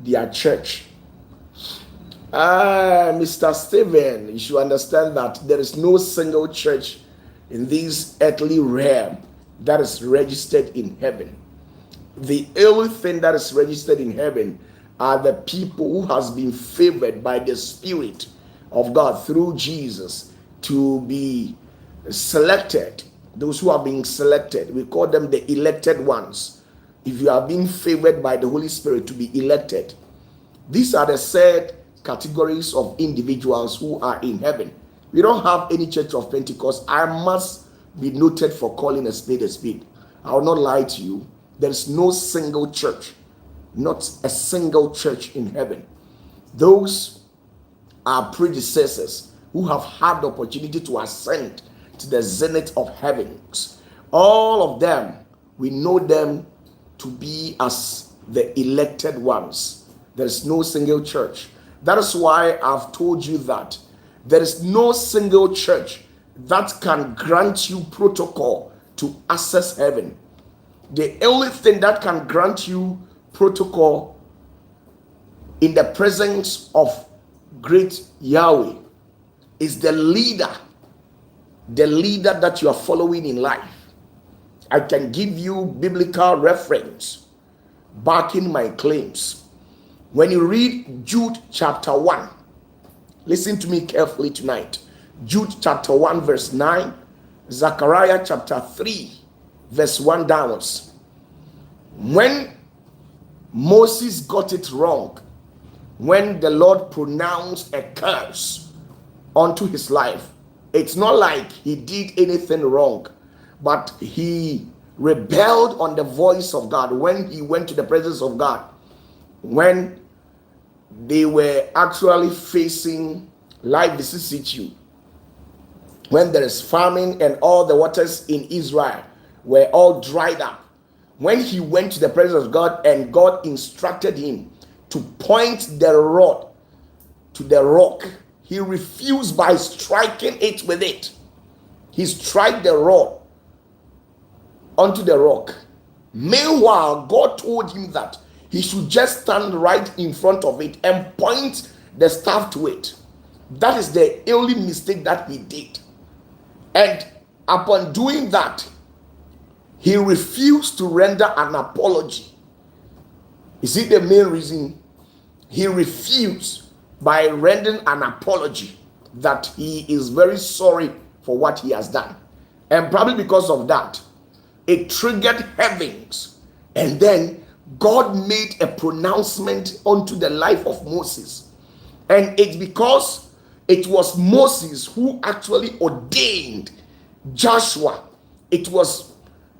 their church. Mr. Stephen, you should understand that there is no single church in this earthly realm that is registered in heaven. The only thing that is registered in heaven are the people who has been favored by the Spirit of God through Jesus to be selected. Those who are being selected, we call them the elected ones. If you are being favored by the Holy Spirit to be elected, these are the said categories of individuals who are in heaven. We don't have any church of Pentecost. I must be noted for calling a spade a spade. I will not lie to you. There is no single church, not a single church in heaven. Those are predecessors who have had the opportunity to ascend to the zenith of heavens. All of them, we know them to be as the elected ones. There is no single church. That is why I've told you that there is no single church that can grant you protocol to access heaven. The only thing that can grant you protocol in the presence of great Yahweh is the leader that you are following in life. I can give you biblical reference backing my claims. When you read Jude chapter 1, listen to me carefully tonight. Jude chapter 1 verse 9, Zechariah chapter 3 verse 1 downwards. When Moses got it wrong, when the Lord pronounced a curse onto his life, it's not like he did anything wrong, but he rebelled on the voice of God when he went to the presence of God. When they were actually facing life vicissitude, when there is famine and all the waters in Israel were all dried up, when he went to the presence of God and God instructed him to point the rod to the rock, he refused by striking it with it. He struck the rod onto the rock. Meanwhile, God told him that he should just stand right in front of it and point the staff to it. That is the only mistake that he did. And upon doing that, he refused to render an apology. You see the main reason? He refused by rendering an apology that he is very sorry for what he has done. And probably because of that, it triggered heavens. And then God made a pronouncement onto the life of Moses. And it's because it was Moses who actually ordained Joshua. It was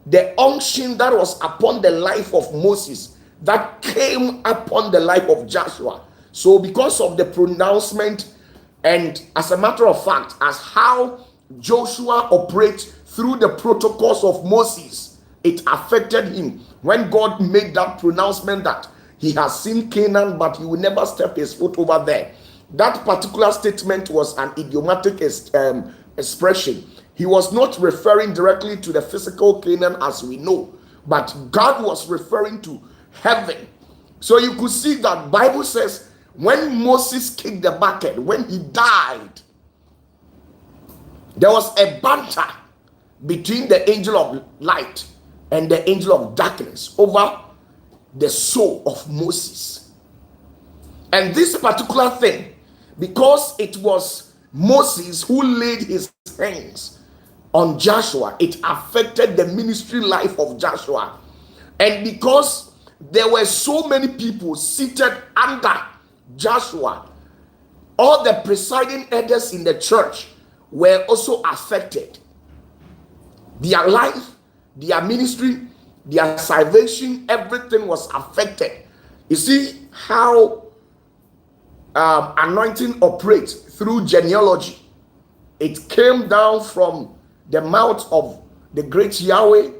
the unction that was upon the life of Moses that came upon the life of Joshua. So because of the pronouncement, and as a matter of fact, as how Joshua operates through the protocols of Moses, it affected him. When God made that pronouncement that he has seen Canaan, but he will never step his foot over there. That particular statement was an idiomatic expression. He was not referring directly to the physical Canaan as we know, but God was referring to heaven. So you could see that Bible says when Moses kicked the bucket, when he died, there was a banter between the angel of light and the angel of darkness over the soul of Moses. And this particular thing, because it was Moses who laid his hands on Joshua, it affected the ministry life of Joshua. And because there were so many people seated under Joshua, all the presiding elders in the church were also affected. Their life, their ministry, their salvation, everything was affected. You see how anointing operates through genealogy. It came down from the mouth of the great Yahweh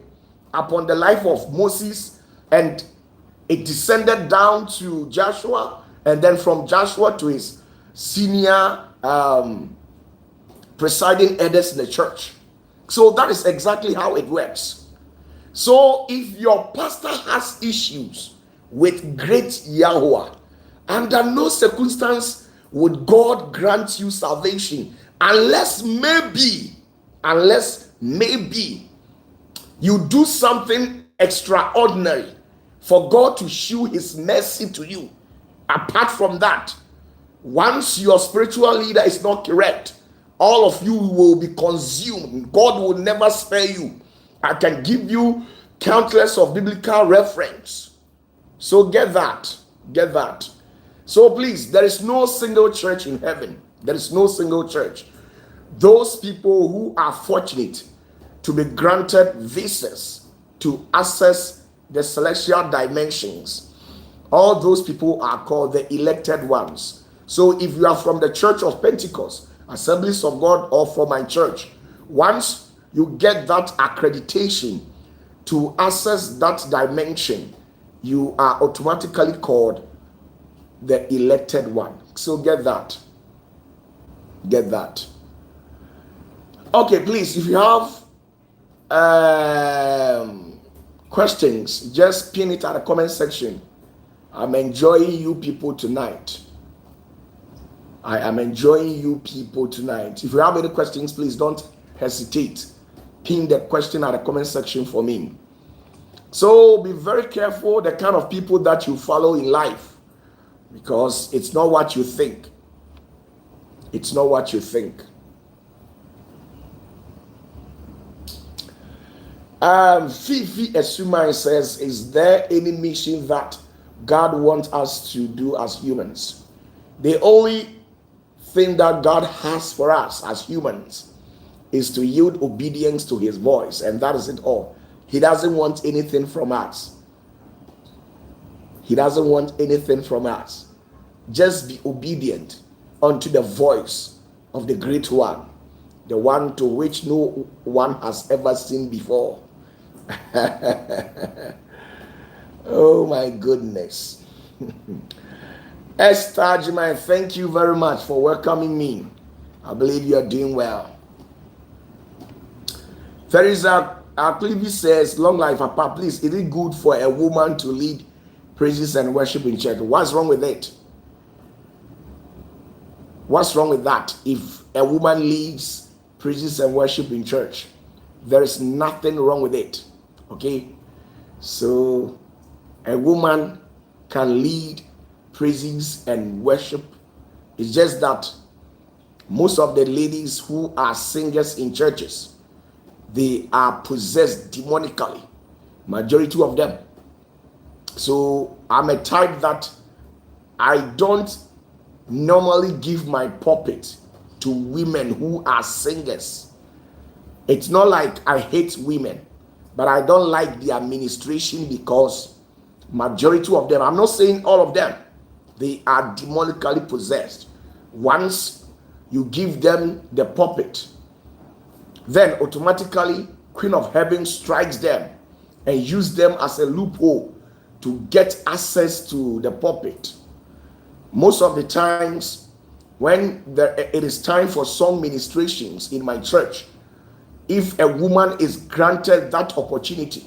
upon the life of Moses, and it descended down to Joshua, and then from Joshua to his senior presiding elders in the church. So that is exactly how it works. So if your pastor has issues with great Yahweh, Under no circumstance would God grant you salvation unless maybe you do something extraordinary for God to show his mercy to you. Apart from that, once your spiritual leader is not correct, all of you will be consumed. God will never spare you. I can give you countless of biblical reference. So get that. So please, there is no single church in heaven. There is no single church. Those people who are fortunate to be granted visas to access the celestial dimensions, all those people are called the elected ones. So if you are from the Church of Pentecost, Assemblies of God, or from my church, once you get that accreditation to access that dimension, you are automatically called the elected one. So get that. Okay, please, if you have questions, just pin it at the comment section. I'm enjoying you people tonight. I am enjoying you people tonight. If you have any questions, please don't hesitate. Pin the question at the comment section for me. So be very careful the kind of people that you follow in life, because it's not what you think. It's not what you think. Fifi Esumai says, is there any mission that God wants us to do as humans? The only thing that God has for us as humans is to yield obedience to his voice, and that is it all. He doesn't want anything from us. Just be obedient unto the voice of the great one, the one to which no one has ever seen before. Oh my goodness. Esther Jimai, thank you very much for welcoming me. I believe you are doing well. Teresa Aklivi says, long life apart, please, is it good for a woman to lead praises and worship in church? What's wrong with it? What's wrong with that? If a woman leads praises and worship in church, there is nothing wrong with it. Okay? So a woman can lead praises and worship. It's just that most of the ladies who are singers in churches, they are possessed demonically, majority of them. So I'm a type that I don't normally give my pulpit to women who are singers. It's not like I hate women, but I don't like their administration, because majority of them, I'm not saying all of them, they are demonically possessed. Once you give them the pulpit, then automatically Queen of Heaven strikes them and use them as a loophole to get access to the pulpit. Most of the times when it is time for song ministrations in my church, if a woman is granted that opportunity,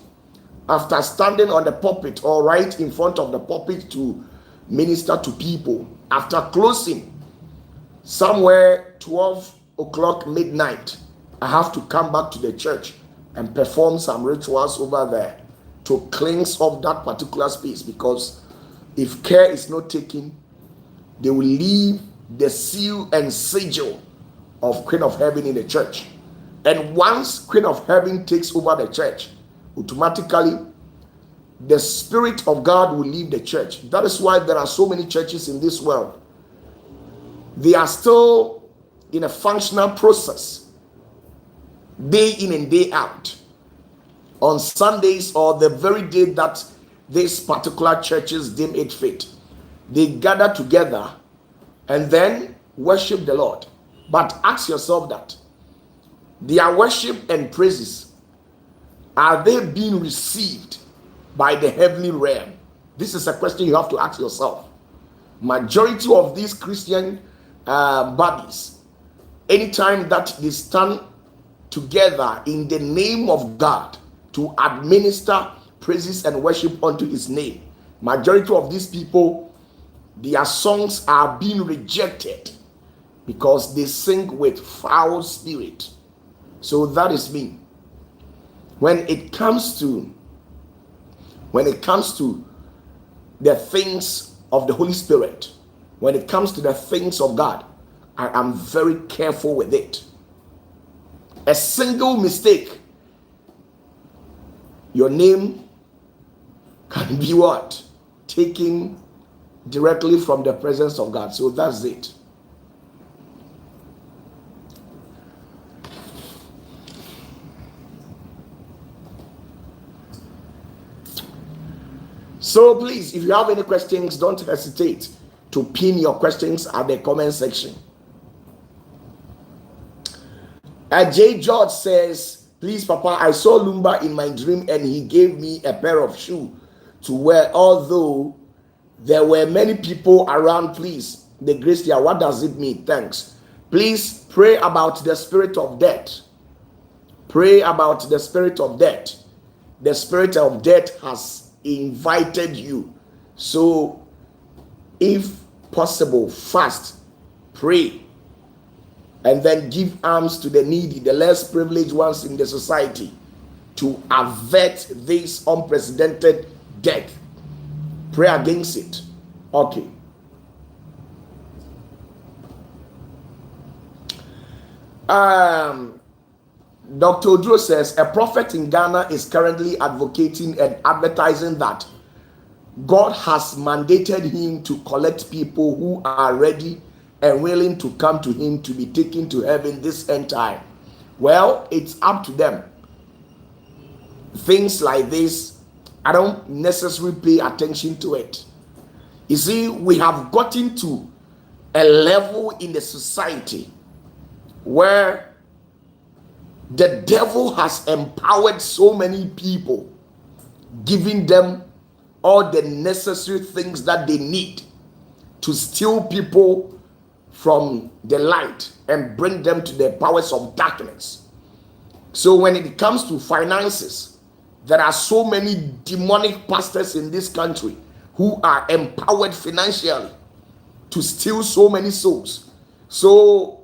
after standing on the pulpit or right in front of the pulpit to minister to people, after closing somewhere 12 o'clock midnight, I have to come back to the church and perform some rituals over there to cleanse up that particular space, because if care is not taken, they will leave the seal and sigil of Queen of Heaven in the church. And once Queen of Heaven takes over the church, automatically the Spirit of God will leave the church. That is why there are so many churches in this world. They are still in a functional process, day in and day out. On Sundays, or the very day that these particular churches deem it fit, they gather together and then worship the Lord. But ask yourself that their worship and praises, are they being received by the heavenly realm? This is a question you have to ask yourself. Majority of these Christian bodies, anytime that they stand together in the name of God to administer praises and worship unto his name, majority of these people, their songs are being rejected because they sing with foul spirit. So that is me. When it comes to the things of the Holy Spirit, when it comes to the things of God, I am very careful with it. A single mistake, your name can be what? Taken directly from the presence of God. So that's it. So please, if you have any questions, don't hesitate to pin your questions at the comment section. J. George says, please, Papa, I saw Lumba in my dream and he gave me a pair of shoes to wear, although there were many people around. Please, the grace here, what does it mean? Thanks. Please pray about the spirit of death. Pray about the spirit of death. The spirit of death has invited you. So, if possible, fast, pray, and then give alms to the needy, the less privileged ones in the society, to avert this unprecedented death. Pray against it. Okay. Dr. Odro says a prophet in Ghana is currently advocating and advertising that God has mandated him to collect people who are ready and willing to come to him to be taken to heaven this end time. Well, it's up to them. Things like this, I don't necessarily pay attention to it. You see, we have gotten to a level in the society where the devil has empowered so many people, giving them all the necessary things that they need to steal people from the light and bring them to the powers of darkness. So when it comes to finances, there are so many demonic pastors in this country who are empowered financially to steal so many souls. So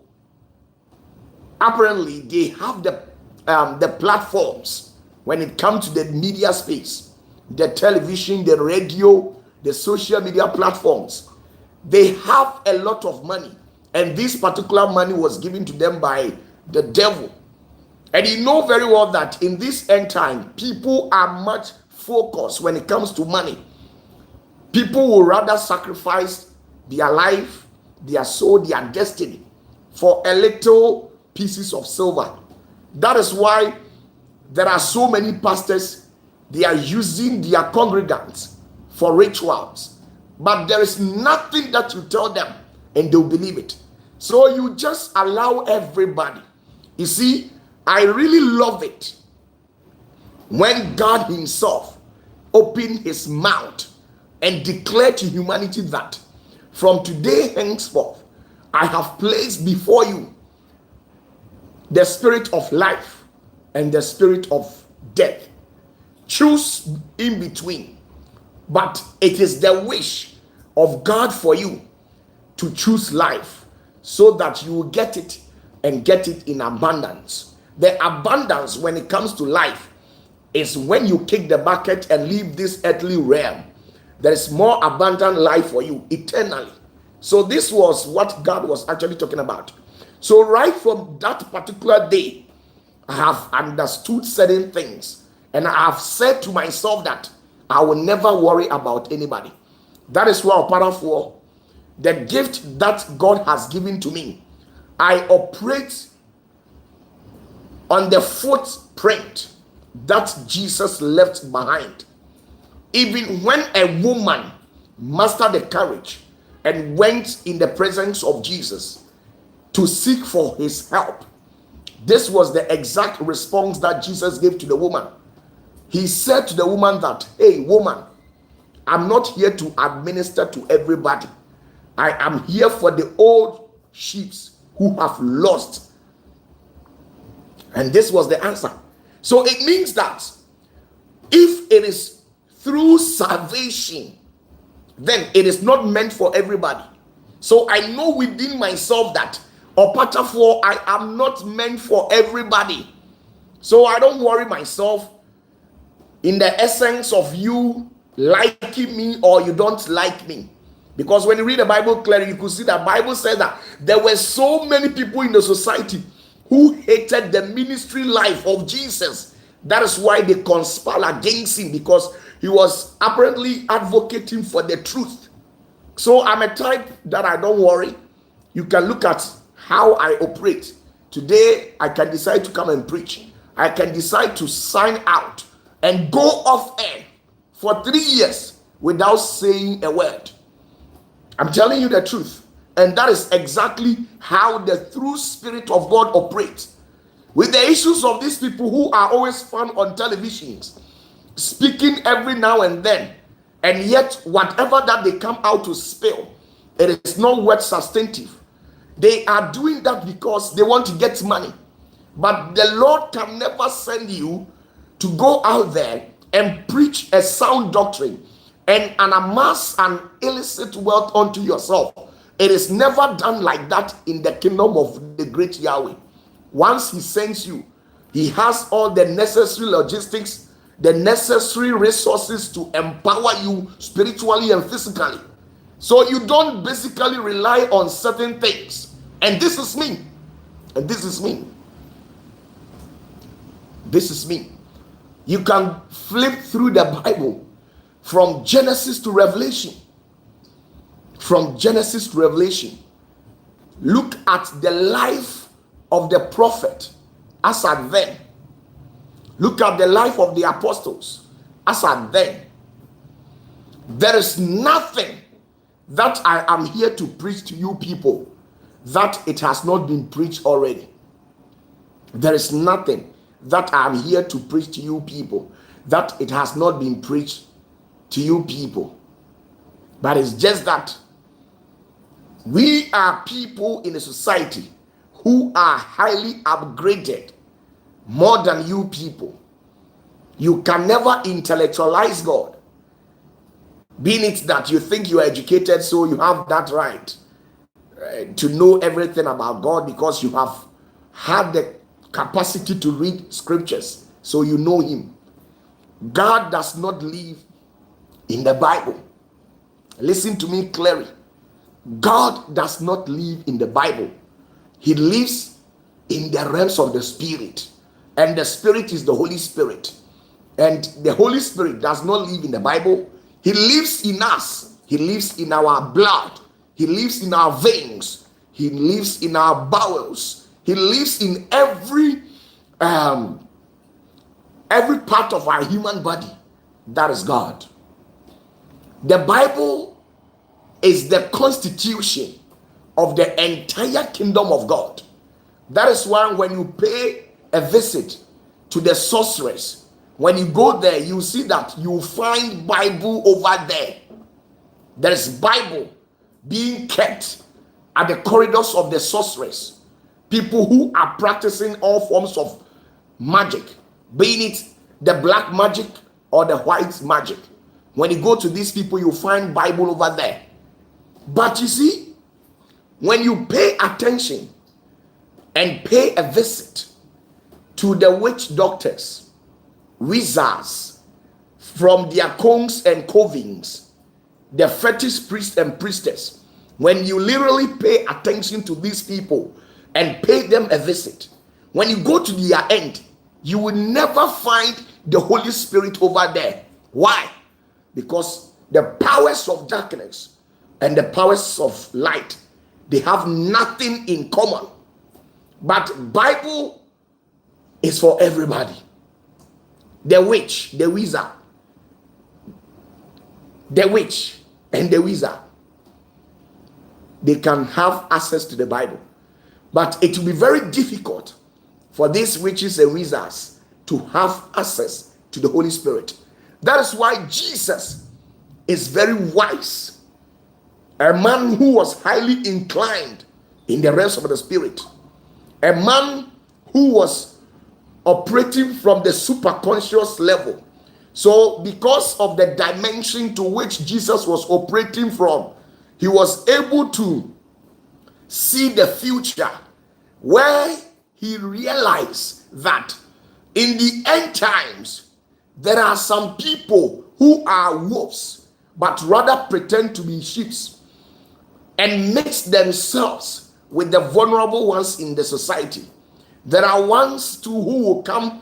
apparently they have the platforms when it comes to the media space, the television, the radio, the social media platforms. They have a lot of money, and this particular money was given to them by the devil. And you know very well that in this end time, people are much focused when it comes to money. People will rather sacrifice their life, their soul, their destiny for a little pieces of silver. That is why there are so many pastors, they are using their congregants for rituals, but there is nothing that you tell them and they'll believe it. So you just allow everybody. You see, I really love it when God himself opened his mouth and declared to humanity that from today henceforth I have placed before you the spirit of life and the spirit of death. Choose in between. But it is the wish of God for you to choose life so that you will get it and get it in abundance. The abundance when it comes to life is when you kick the bucket and leave this earthly realm. There is more abundant life for you eternally. So this was what God was actually talking about. So right from that particular day, I have understood certain things, and I have said to myself that I will never worry about anybody. That is why opatafour, the gift that God has given to me, I operate on the footprint that Jesus left behind. Even when a woman mastered the courage and went in the presence of Jesus to seek for his help, this was the exact response that Jesus gave to the woman. He said to the woman that, hey woman, I'm not here to administer to everybody. I am here for the old sheep who have lost. And this was the answer. So it means that if it is through salvation then it is not meant for everybody. So I know within myself that opatafour, I am not meant for everybody. So I don't worry myself in the essence of you liking me or you don't like me. Because when you read the Bible clearly, you could see that Bible says that there were so many people in the society who hated the ministry life of Jesus. That is why they conspired against him, because he was apparently advocating for the truth. So I'm a type that I don't worry. You can look at how I operate. Today, I can decide to come and preach. I can decide to sign out and go off air for 3 years without saying a word. I'm telling you the truth. And that is exactly how the true Spirit of God operates. With the issues of these people who are always found on televisions, speaking every now and then, and yet whatever that they come out to spill, it is not worth substantive. They are doing that because they want to get money. But the Lord can never send you to go out there and preach a sound doctrine and amass an illicit wealth unto yourself. It is never done like that in the kingdom of the great Yahweh. Once he sends you, he has all the necessary logistics, the necessary resources to empower you spiritually and physically. So you don't basically rely on certain things. And this is me. And this is me. This is me. You can flip through the Bible from Genesis to Revelation. From Genesis to Revelation. Look at the life of the prophet as at then. Look at the life of the apostles as at then. There is nothing that I am here to preach to you people that it has not been preached already. There is nothing that I am here to preach to you people that it has not been preached to you people. But it's just that we are people in a society who are highly upgraded more than you people. You can never intellectualize God, being it that you think you are educated, so you have that right to know everything about God because you have had the capacity to read scriptures, so you know him. God does not live in the Bible. Listen to me clearly. God does not live in the Bible. He lives in the realms of the Spirit. And the Spirit is the Holy Spirit. And the Holy Spirit does not live in the Bible. He lives in us. He lives in our blood. He lives in our veins. He lives in our bowels. He lives in every part of our human body. That is God. The Bible is the constitution of the entire kingdom of God. That is why when you pay a visit to the sorceress, when you go there, you see that you find Bible over there. There is Bible being kept at the corridors of the sorceress. People who are practicing all forms of magic, being it the black magic or the white magic. When you go to these people, you find Bible over there. But you see, when you pay attention and pay a visit to the witch doctors, wizards, from their congs and covens, the fetish priests and priestess, when you literally pay attention to these people and pay them a visit, when you go to their end, you will never find the Holy Spirit over there. Why? Because the powers of darkness and the powers of light, they have nothing in common. But Bible is for everybody. The witch, the wizard, the witch and the wizard, they can have access to the Bible. But it will be very difficult for these witches and wizards to have access to the Holy Spirit. That is why Jesus is very wise. A man who was highly inclined in the realms of the Spirit. A man who was operating from the superconscious level So because of the dimension to which Jesus was operating from, he was able to see the future, where he realized that in the end times there are some people who are wolves but rather pretend to be sheep and mix themselves with the vulnerable ones in the society. There are ones too who will come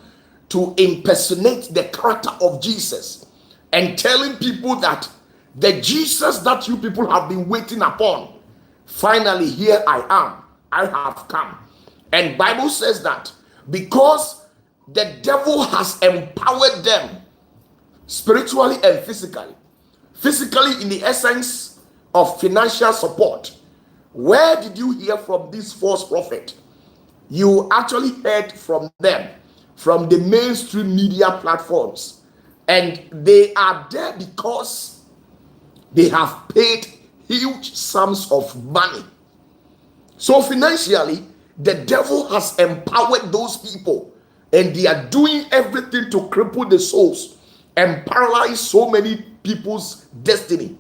to impersonate the character of Jesus and telling people that the Jesus that you people have been waiting upon, finally here I am, I have come. And Bible says that because the devil has empowered them spiritually and physically in the essence of financial support. Where did you hear from this false prophet? You actually heard from them from the mainstream media platforms, and they are there because they have paid huge sums of money. So financially, the devil has empowered those people, and they are doing everything to cripple the souls and paralyze so many people's destiny.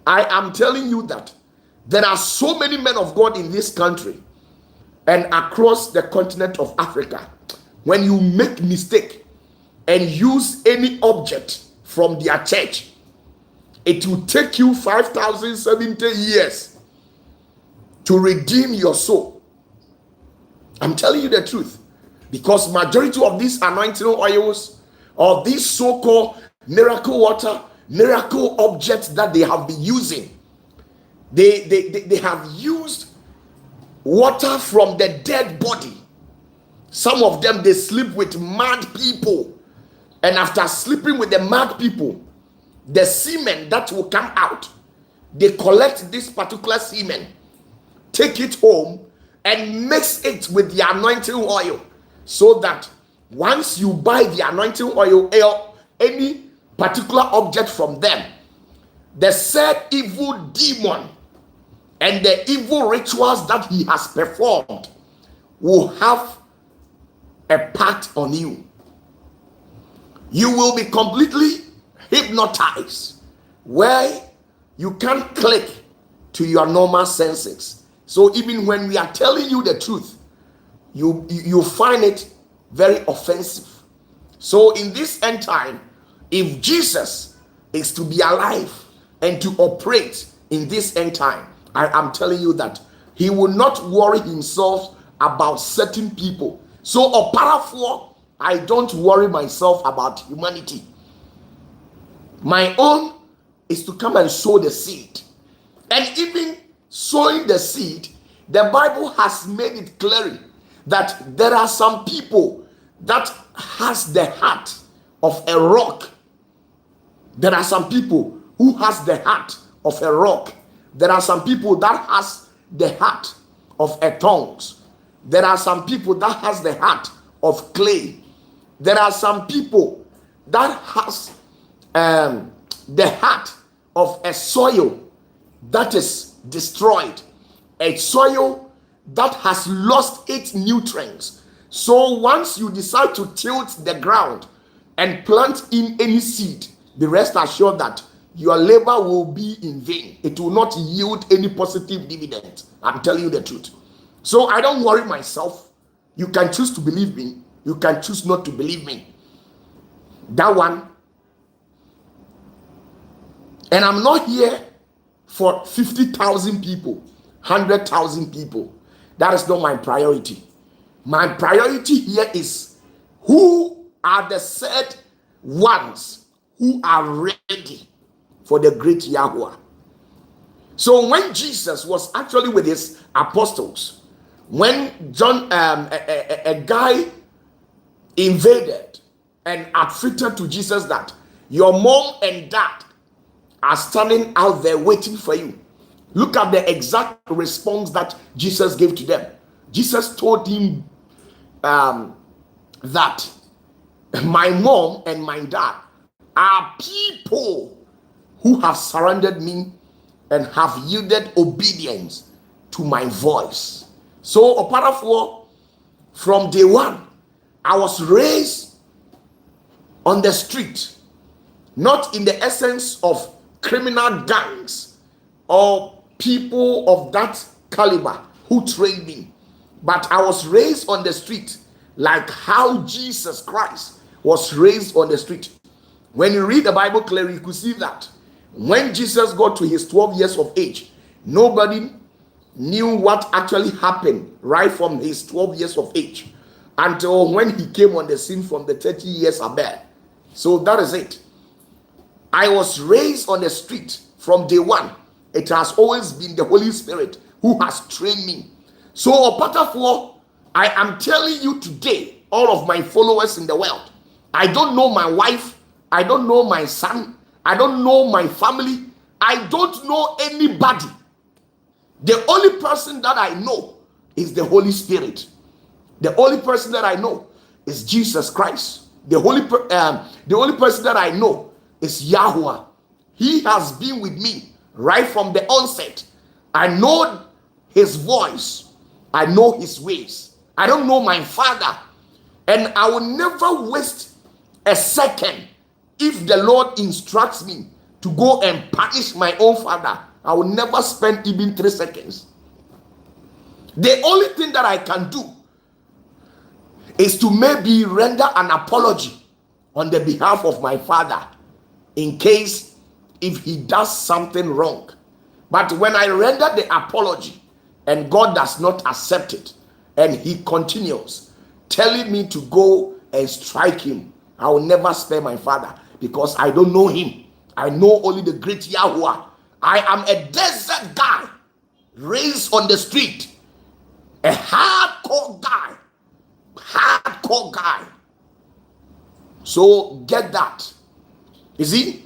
I am telling you that there are so many men of God in this country and across the continent of Africa. When you make mistake and use any object from their church, it will take you 5,070 years to redeem your soul. I'm telling you the truth, because majority of these anointing oils or these so-called miracle water, miracle objects that they have been using, they have used water from the dead body. Some of them, they sleep with mad people, and after sleeping with the mad people, the semen that will come out, they collect this particular semen, take it home and mix it with the anointing oil, so that once you buy the anointing oil or any particular object from them, the said evil demon and the evil rituals that he has performed will have a part on you. You will be completely hypnotized, where you can't click to your normal senses. So even when we are telling you the truth, you find it very offensive. So in this end time, if Jesus is to be alive and to operate in this end time, I am telling you that he will not worry himself about certain people. So opatafour, I don't worry myself about humanity. My own is to come and sow the seed. And even sowing the seed, the Bible has made it clear that there are some people that has the heart of a rock. There are some people who has the heart of a rock. There are some people that has the heart of a tongues. There are some people that has the heart of clay. There are some people that has the heart of a soil that is destroyed, a soil that has lost its nutrients. So once you decide to tilt the ground and plant in any seed, be rest assured that your labor will be in vain. It will not yield any positive dividend. I'm telling you the truth. So I don't worry myself. You can choose to believe me. You can choose not to believe me. That one. And I'm not here for 50,000 people, 100,000 people. That is not my priority. My priority here is who are the said ones who are ready for the great Yahweh. So when Jesus was actually with his apostles, when John, a guy invaded and attributed to Jesus that your mom and dad are standing out there waiting for you. Look at the exact response that Jesus gave to them. Jesus told him that my mom and my dad are people who have surrendered me and have yielded obedience to my voice. So opatafour, from day one, I was raised on the street not in the essence of criminal gangs or people of that caliber who trained me, but I was raised on the street like how Jesus Christ was raised on the street. When you read the Bible clearly, you could see that when Jesus got to his 12 years of age, nobody knew what actually happened right from his 12 years of age until when he came on the scene from the 30 years above. So that is it. I was raised on the street from day one. It has always been the Holy Spirit who has trained me. So opatafour, I am telling you today, all of my followers in the world, I don't know my wife, I don't know my son, I don't know my family, I don't know anybody. The only person that I know is the Holy Spirit. The only person that I know is Jesus Christ. The only person that I know is Yahweh. He has been with me right from the onset. I know his voice. I know his ways. I don't know my father. And I will never waste a second if the Lord instructs me to go and punish my own father. I will never spend even 3 seconds. The only thing that I can do is to maybe render an apology on the behalf of my father in case if he does something wrong. But when I render the apology and God does not accept it and he continues telling me to go and strike him, I will never spare my father because I don't know him. I know only the great Yahweh. I am a desert guy raised on the street, a hardcore guy. Hardcore guy. So get that. You see,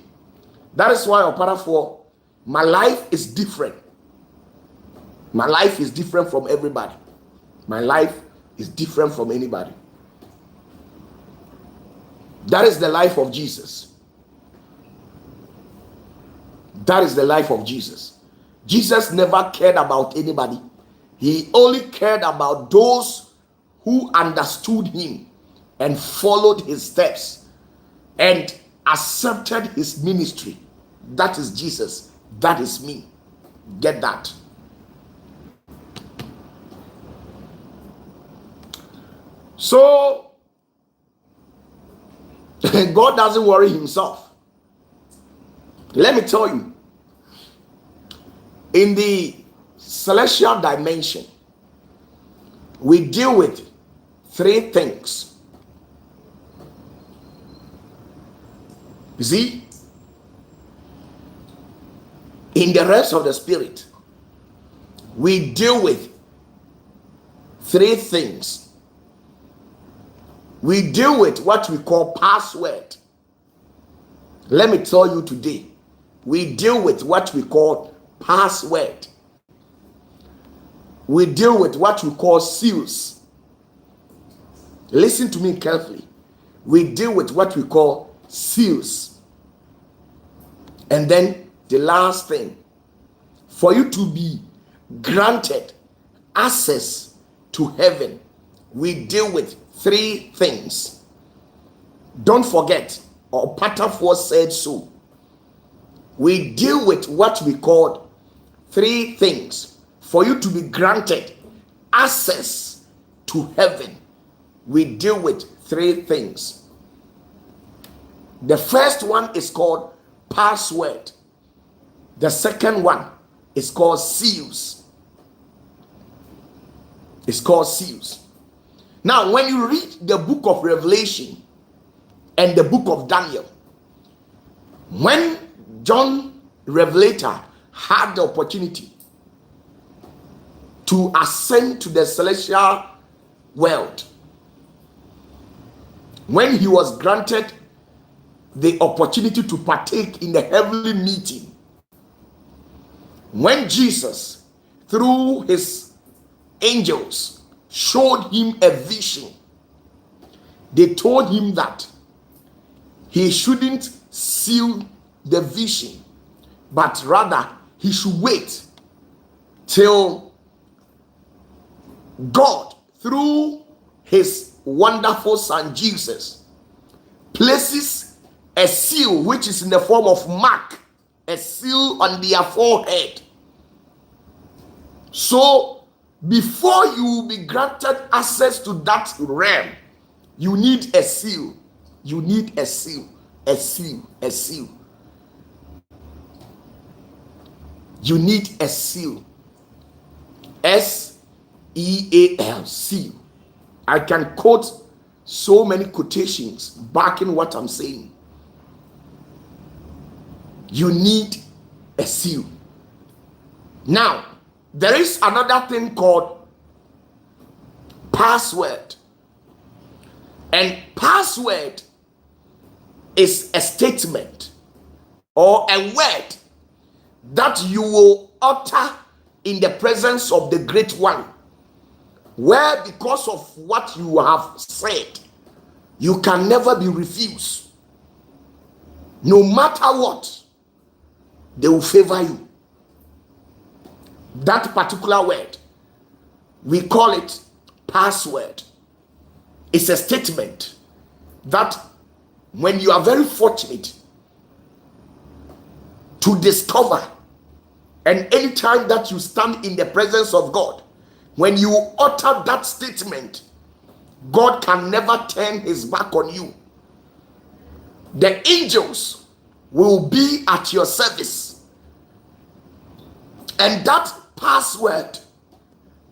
that is why opatafour, my life is different. My life is different from everybody. My life is different from anybody. That is the life of Jesus. That is the life of Jesus. Jesus never cared about anybody. He only cared about those who understood him and followed his steps and accepted his ministry. That is Jesus. That is me. Get that. So God doesn't worry himself. Let me tell you, in the celestial dimension, we deal with 3 things. You see, in the rest of the spirit, we deal with 3 things. We deal with what we call password. Let me tell you today, we deal with what we call password. We deal with what we call seals. Listen to me carefully. We deal with what we call seals. And then the last thing, for you to be granted access to heaven, we deal with 3 things. Don't forget, opatafour said so. We deal with what we call 3 things. For you to be granted access to heaven, we deal with 3 things. The first one is called password. The second one is called seals. It's called seals. Now, when you read the book of Revelation and the book of Daniel, when John Revelator had the opportunity to ascend to the celestial world, when he was granted the opportunity to partake in the heavenly meeting, when Jesus, through his angels, showed him a vision, they told him that he shouldn't seal the vision, but rather he should wait till God, through his wonderful son Jesus, places a seal which is in the form of mark, a seal on their forehead. So before you will be granted access to that realm, you need a seal. You need a seal, a seal, a seal. You need a seal. S-E-A-L, seal. I can quote so many quotations backing what I'm saying. You need a seal. Now, there is another thing called password. And password is a statement or a word that you will utter in the presence of the Great One, where because of what you have said, you can never be refused. No matter what, they will favor you. That particular word, we call it password. It's a statement that when you are very fortunate to discover, and anytime that you stand in the presence of God, when you utter that statement, God can never turn his back on you. The angels will be at your service. And that password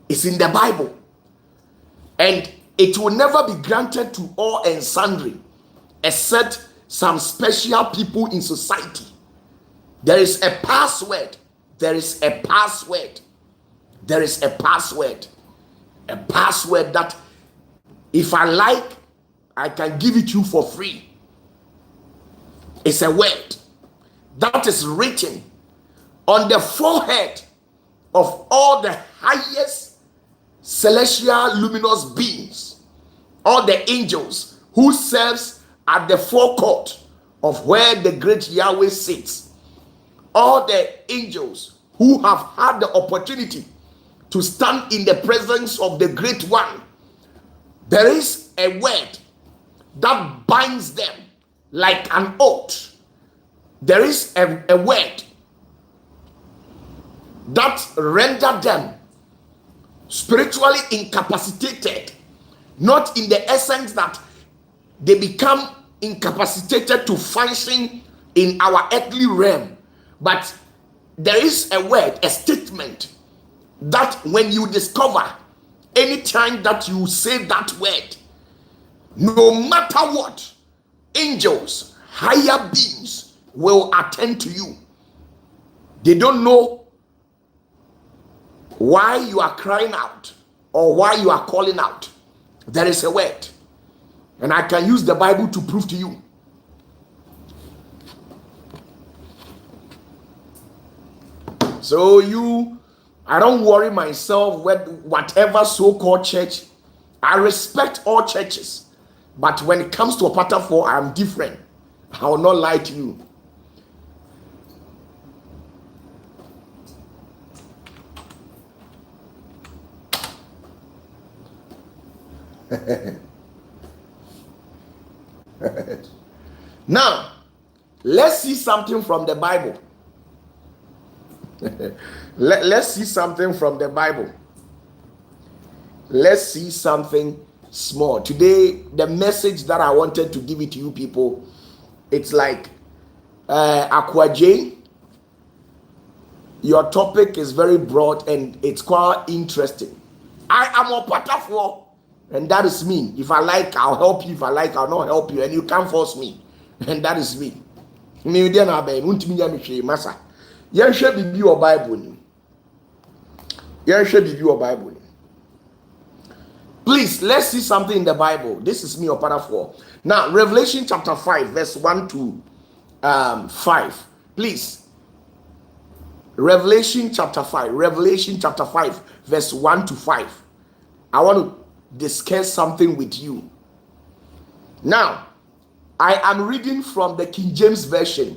is in the Bible. And it will never be granted to all and sundry, except some special people in society. There is a password. There is a password. There is a password. A password that if I like, I can give it to you for free. It's a word that is written on the forehead of all the highest celestial luminous beings, all the angels who serves at the forecourt of where the great Yahweh sits, all the angels who have had the opportunity to stand in the presence of the Great One. There is a word that binds them like an oath. There is a word that renders them spiritually incapacitated, not in the essence that they become incapacitated to function in our earthly realm, but there is a word, a statement that when you discover, anytime that you say that word, no matter what, angels, higher beings will attend to you. They don't know why you are crying out or why you are calling out. There is a word, and I can use the Bible to prove to you. So I don't worry myself with whatever so-called church. I respect all churches, but when it comes to OPATAFUOR, I'm different. I will not lie to you. Now, let's see something from the Bible. Let's see something from the Bible. Let's see something small. Today, the message that I wanted to give it to you people, it's like Aqua Jane. Your topic is very broad and it's quite interesting. I am OPATAFUOR, and that is me. If I like, I'll help you. If I like, I'll not help you, and you can't force me. And that is me. Yɛnhwɛ bibi wɔ Bible ni. Yɛnhwɛ bibi wɔ Bible ni. Please, let's see something in the Bible. This is me, OPATAFUOR. Now, Revelation chapter 5, verse 1 to 5. Please. Revelation chapter 5, verse 1 to 5. I want to discuss something with you. Now, I am reading from the King James Version.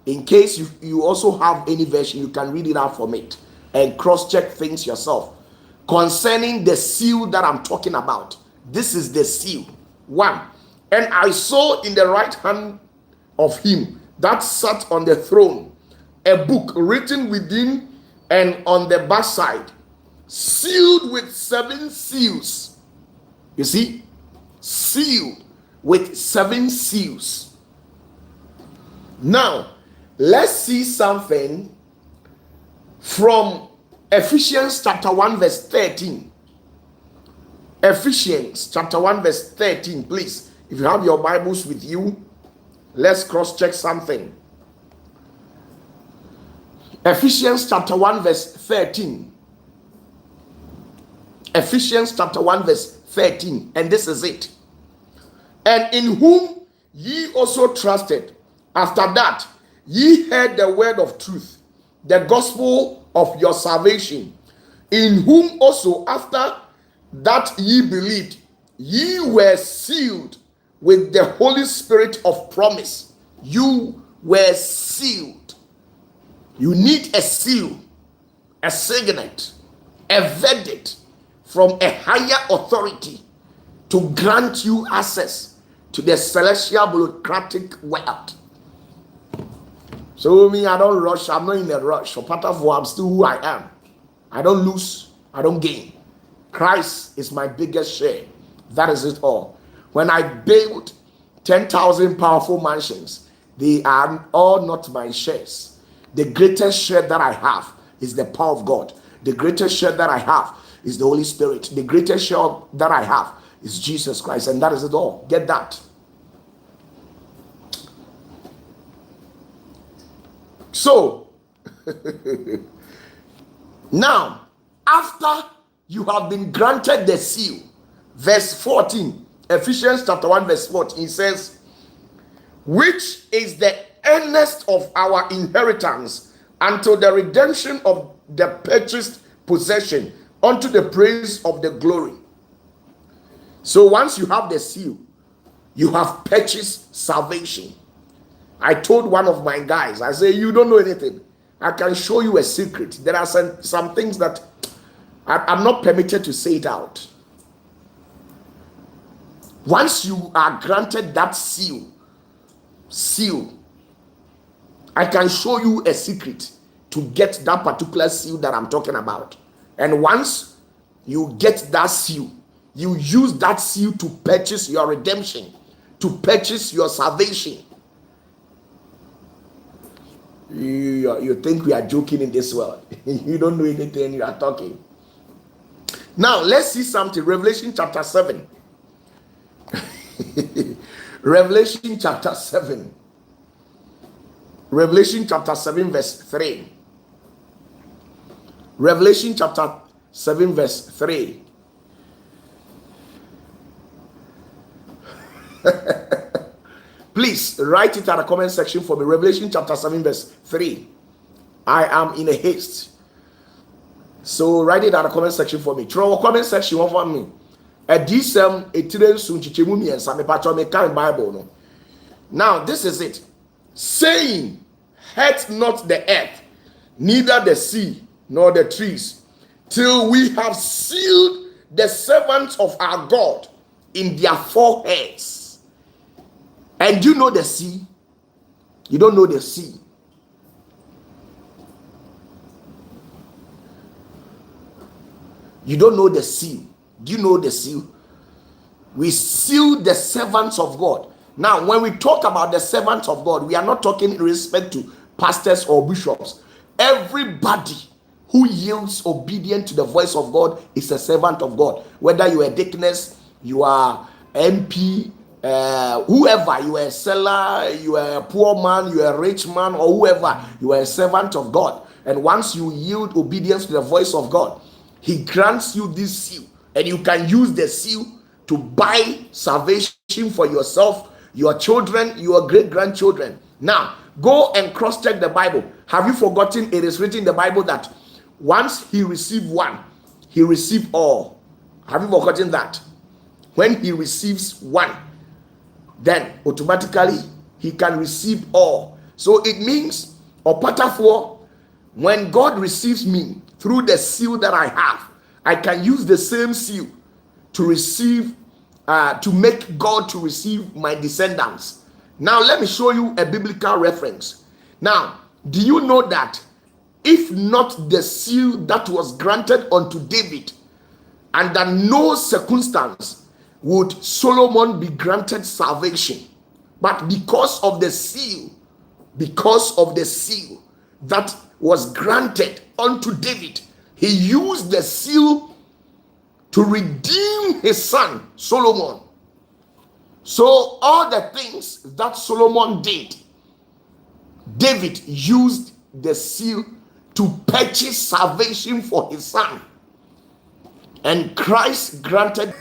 In case you also have any version, you can read it out from it and cross-check things yourself. Concerning the seal that I'm talking about, this is the seal. 1. And I saw in the right hand of him that sat on the throne a book written within and on the backside, sealed with 7 seals. You see, sealed with 7 seals. Now, let's see something from Ephesians chapter 1 verse 13. Ephesians chapter 1 verse 13, please. If you have your Bibles with you, let's cross-check something. Ephesians chapter 1 verse 13. Ephesians chapter 1 verse 13. And this is it. And in whom ye also trusted, after that ye heard the word of truth, the gospel of your salvation, in whom also after that ye believed, ye were sealed with the Holy Spirit of promise. You were sealed. You need a seal, a signet, a verdict from a higher authority to grant you access to the celestial bureaucratic world. So me, I don't rush. I'm not in a rush. For OPATAFUOR, I'm still who I am. I don't lose. I don't gain. Christ is my biggest share. That is it all. When I build 10,000 powerful mansions, they are all not my shares. The greatest share that I have is the power of God. The greatest share that I have is the Holy Spirit. The greatest share that I have is Jesus Christ. And that is it all. Get that. So, now, after you have been granted the seal, verse 14, Ephesians chapter 1 verse 14, it says, which is the earnest of our inheritance until the redemption of the purchased possession, unto the praise of the glory. So once you have the seal, you have purchased salvation. I told one of my guys, I say, you don't know anything. I can show you a secret. There are some things that I'm not permitted to say it out. Once you are granted that seal, I can show you a secret to get that particular seal that I'm talking about. And once you get that seal, you use that seal to purchase your redemption, to purchase your salvation. You think we are joking in this world. You don't know anything, you are talking. Now, let's see something. Revelation chapter 7. Revelation chapter 7. Revelation chapter 7 verse 3. Revelation chapter 7 verse 3. Please write it at the comment section for me. Revelation chapter 7 verse 3. I am in a haste. So write it at the comment section for me. Throw a comment section for me. A decent Bible. Now this is it. Saying, hurt not the earth, neither the sea, nor the trees, till we have sealed the servants of our God in their foreheads. And you know the sea? You don't know the sea. You don't know the seal. Do you know the seal? We seal the servants of God. Now, when we talk about the servants of God, we are not talking in respect to pastors or bishops. Everybody who yields obedient to the voice of God is a servant of God. Whether you are a deaconess, you are MP, whoever, you are a seller, you are a poor man, you are a rich man, or whoever, you are a servant of God. And once you yield obedience to the voice of God, He grants you this seal, and you can use the seal to buy salvation for yourself, your children, your great-grandchildren. Now, go and cross-check the Bible. Have you forgotten it is written in the Bible that once he received one, he received all? Have you forgotten that? When he receives one, then automatically he can receive all. So it means, opatafour, when God receives me through the seal that I have, I can use the same seal to receive, to make God to receive my descendants. Now, let me show you a biblical reference. Now, do you know that if not the seal that was granted unto David, under no circumstance would Solomon be granted salvation? But because of the seal that was granted unto David, he used the seal to redeem his son Solomon. So all the things that Solomon did, David used the seal to purchase salvation for his son. And Christ granted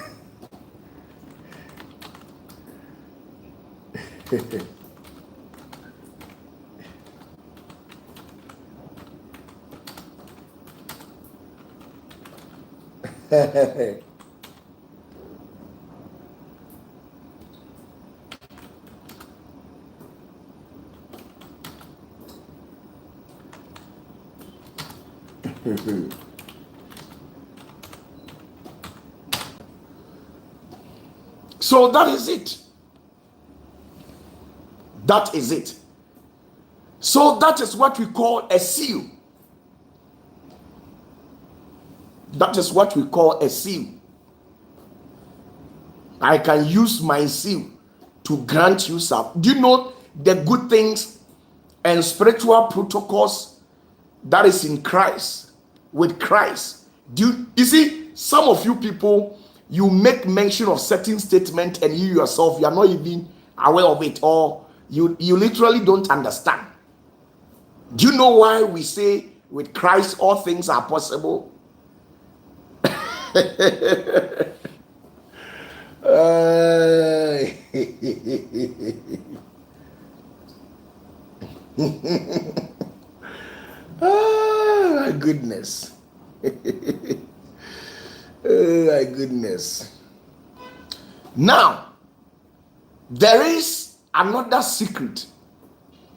so that is it. That is it. So that is what we call a seal. That is what we call a seal. I can use my seal to grant you some. Do you know the good things and spiritual protocols that is in Christ, with Christ? You see, some of you people, you make mention of certain statement and you yourself, you are not even aware of it, or you literally don't understand. Do you know why we say with Christ all things are possible? Oh my goodness. Oh my goodness. Now, there is another secret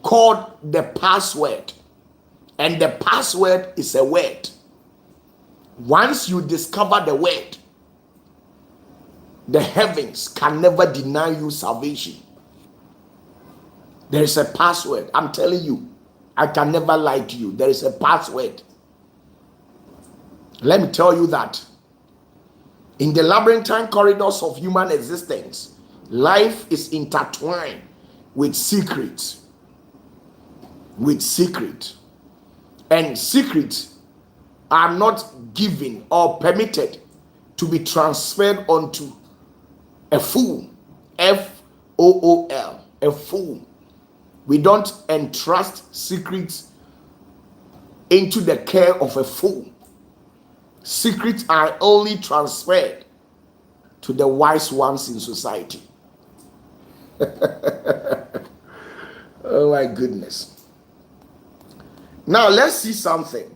called the password. And the password is a word. Once you discover the word, the heavens can never deny you salvation. There is a password. I'm telling you, I can never lie to you. There is a password. Let me tell you that in the labyrinthine corridors of human existence, life is intertwined with secrets. With secret. And secrets are not given or permitted to be transferred onto a fool. F-O-O-L. A fool. We don't entrust secrets into the care of a fool. Secrets are only transferred to the wise ones in society. Oh my goodness. Now let's see something.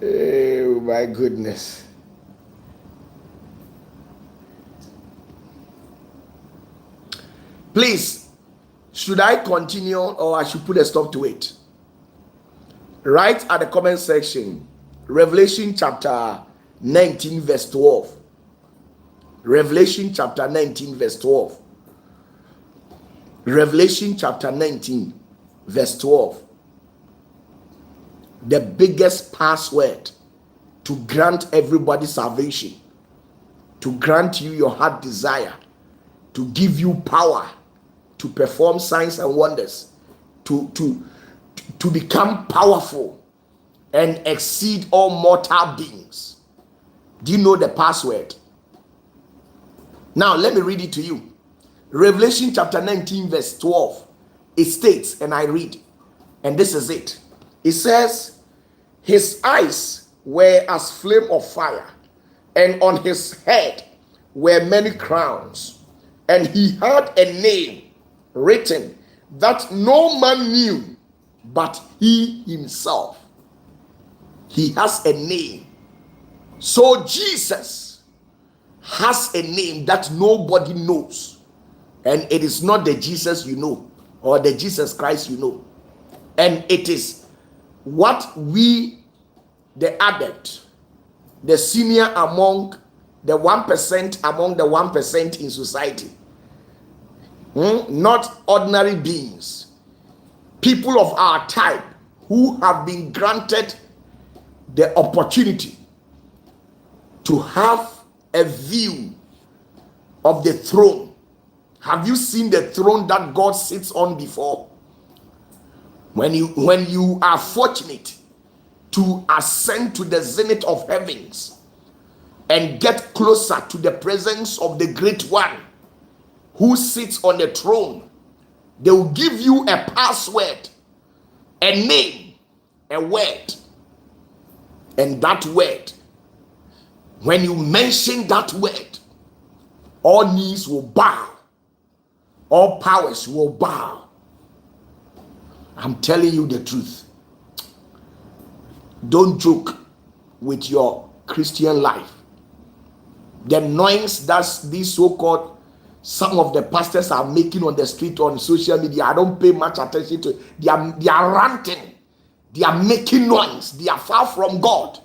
Oh my goodness. Please, should I continue or I should put a stop to it? Write at the comment section, Revelation chapter 19 verse 12. Revelation chapter 19 verse 12. Revelation chapter 19 verse 12. The biggest password to grant everybody salvation, to grant you your heart desire, to give you power to perform signs and wonders, to become powerful and exceed all mortal beings. Do you know the password? Now let me read it to you. Revelation chapter 19 verse 12. It states, and I read, and this is it. It says, his eyes were as flame of fire, and on his head were many crowns, and he had a name written that no man knew but he himself. He has a name. So Jesus has a name that nobody knows and it is not the Jesus you know or the Jesus Christ you know, and it is what we, the adept, the senior among the 1% among the 1% in society, not ordinary beings, people of our type who have been granted the opportunity to have a view of the throne. Have you seen the throne that God sits on before? When you are fortunate to ascend to the zenith of heavens and get closer to the presence of the great one who sits on the throne, they will give you a password, a name, a word. And that word, when you mention that word, all knees will bow, all powers will bow. I'm telling you the truth. Don't joke with your Christian life. The noise that these so-called, some of the pastors are making on the street, on social media, I don't pay much attention to it. They are ranting. They are making noise. They are far from God.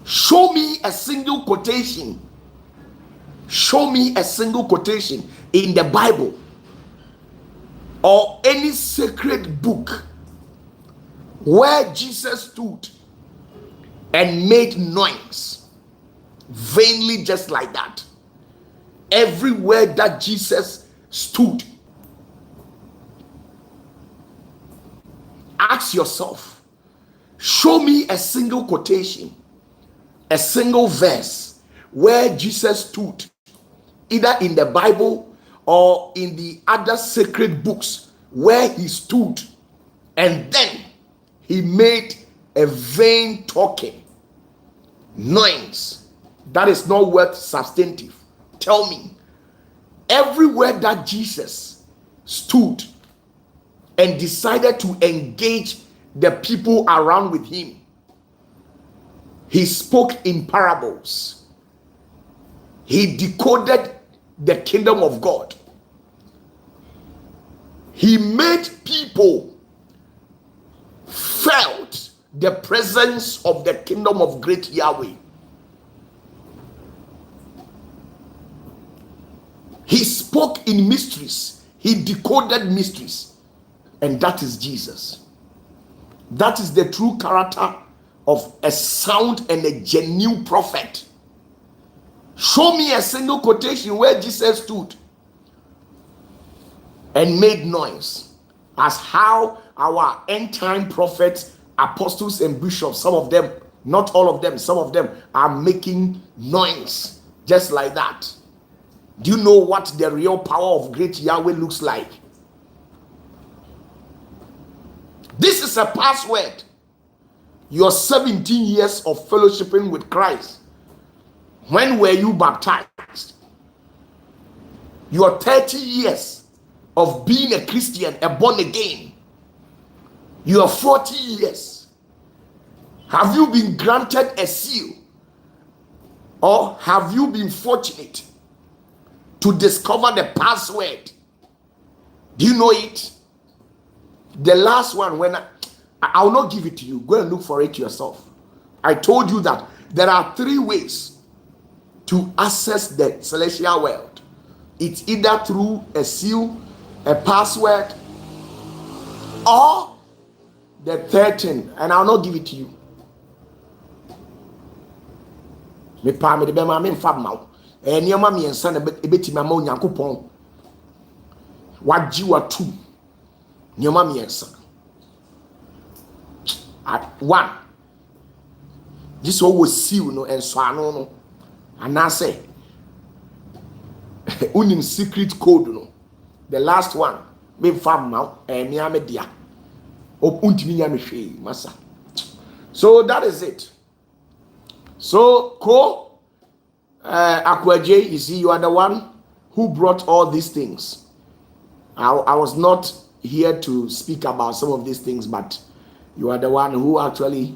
Show me a single quotation. Show me a single quotation in the Bible or any sacred book where Jesus stood and made noise vainly, just like that. Everywhere that Jesus stood, ask yourself, show me a single quotation, a single verse where Jesus stood, either in the Bible or in the other sacred books, where he stood and then he made a vain talking noise that is not worth substantive. Tell me, everywhere that Jesus stood and decided to engage the people around with him, he spoke in parables. He decoded the kingdom of God. He made people felt the presence of the kingdom of great Yahweh. He spoke in mysteries. He decoded mysteries. And that is Jesus. That is the true character of a sound and a genuine prophet. Show me a single quotation where Jesus stood and made noise, as how our end time prophets, apostles, and bishops, some of them, not all of them, some of them are making noise just like that. Do you know what the real power of great Yahweh looks like? This is a password. Your 17 years of fellowshipping with Christ. When were you baptized? Your 30 years of being a Christian, a born again. Your 40 years. Have you been granted a seal? Or have you been fortunate to discover the password? Do you know it? The last one, when I will not give it to you. Go and look for it yourself. I told you that there are 3 ways to access the celestial world. It's either through a seal, a password, or the 3rd thing, and I'll not give it to you. Me pa me de be ma me mfa ma wo. Enema me ensa na ebeti ma Onyankopon. Waji watu. Nyoma me ensa. At 1. This one was seal no enso ano no. Anase unim secret code no. The last one me fam now enia me dia untimi nya me hwe masa. So that is it. So Akwaje, you see, you are the one who brought all these things. I was not here to speak about some of these things, but you are the one who actually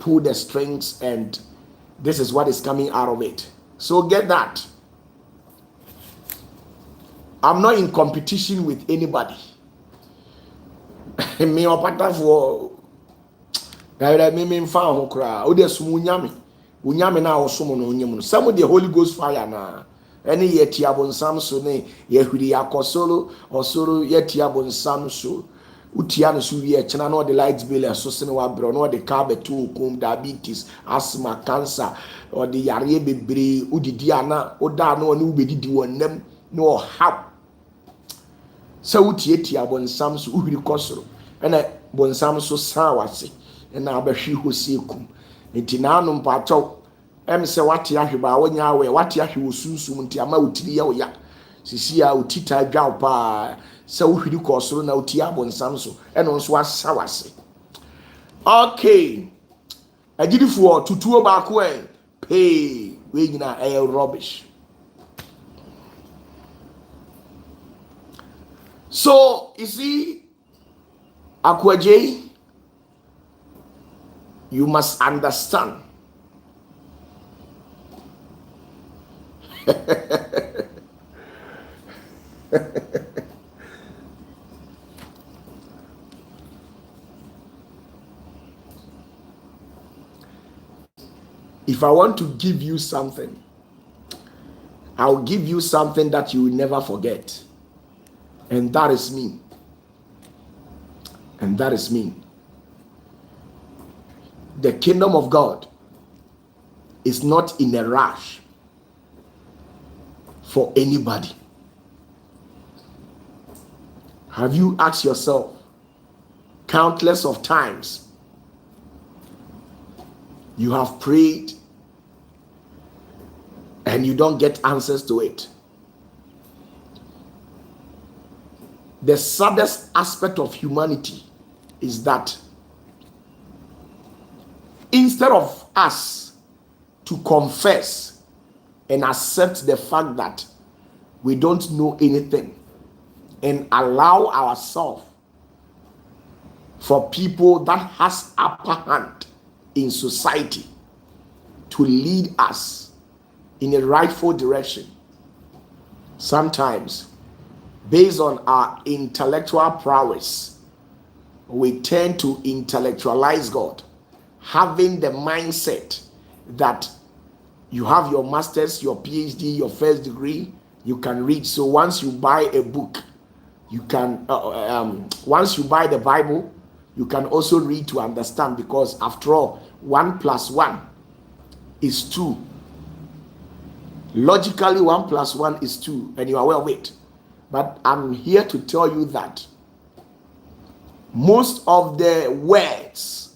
pull the strings, and this is what is coming out of it. So get that. I'm not in competition with anybody. Me opatafuo me fa ho kra o de sum unyame na osom no onyem no some the Holy Ghost fire na ene ye tiabonsam so ne ye hwiri yakosoro osoro ye tiabonsam so utia no so wie chena no the light bill so se ne wa bro no the car betu kum diabetes asthma cancer or the yare bebre udidi ana oda no ne ubedidi wonam no hap so utie tiabonsam so uhwiri kosoro ena bonsam so sawase ena abahwi hosie kum nti na anu mpacho se wate ahweba wonya awe wate ahwe osunsum nti ama utiri ya oya sisi ya utita dwaw pa se uhwiri kosoro na utie abonsam so ena nso asawase. Okay, agidifuo tutuo baako pay we nyina rubbish. So you see, Akwaje, you must understand if I want to give you something, I'll give you something that you will never forget. And that is me. And that is me. The kingdom of God is not in a rush for anybody. Have you asked yourself countless of times you have prayed and you don't get answers to it? The saddest aspect of humanity is that instead of us to confess and accept the fact that we don't know anything and allow ourselves for people that has upper hand in society to lead us in a rightful direction, sometimes based on our intellectual prowess, we tend to intellectualize God, having the mindset that you have your master's, your PhD, your first degree, you can read. So once you buy a book, you can, once you buy the Bible, you can also read to understand, because after all, 1 + 1 is 2. Logically, 1 + 1 is 2, and you are aware of it. But I'm here to tell you that most of the words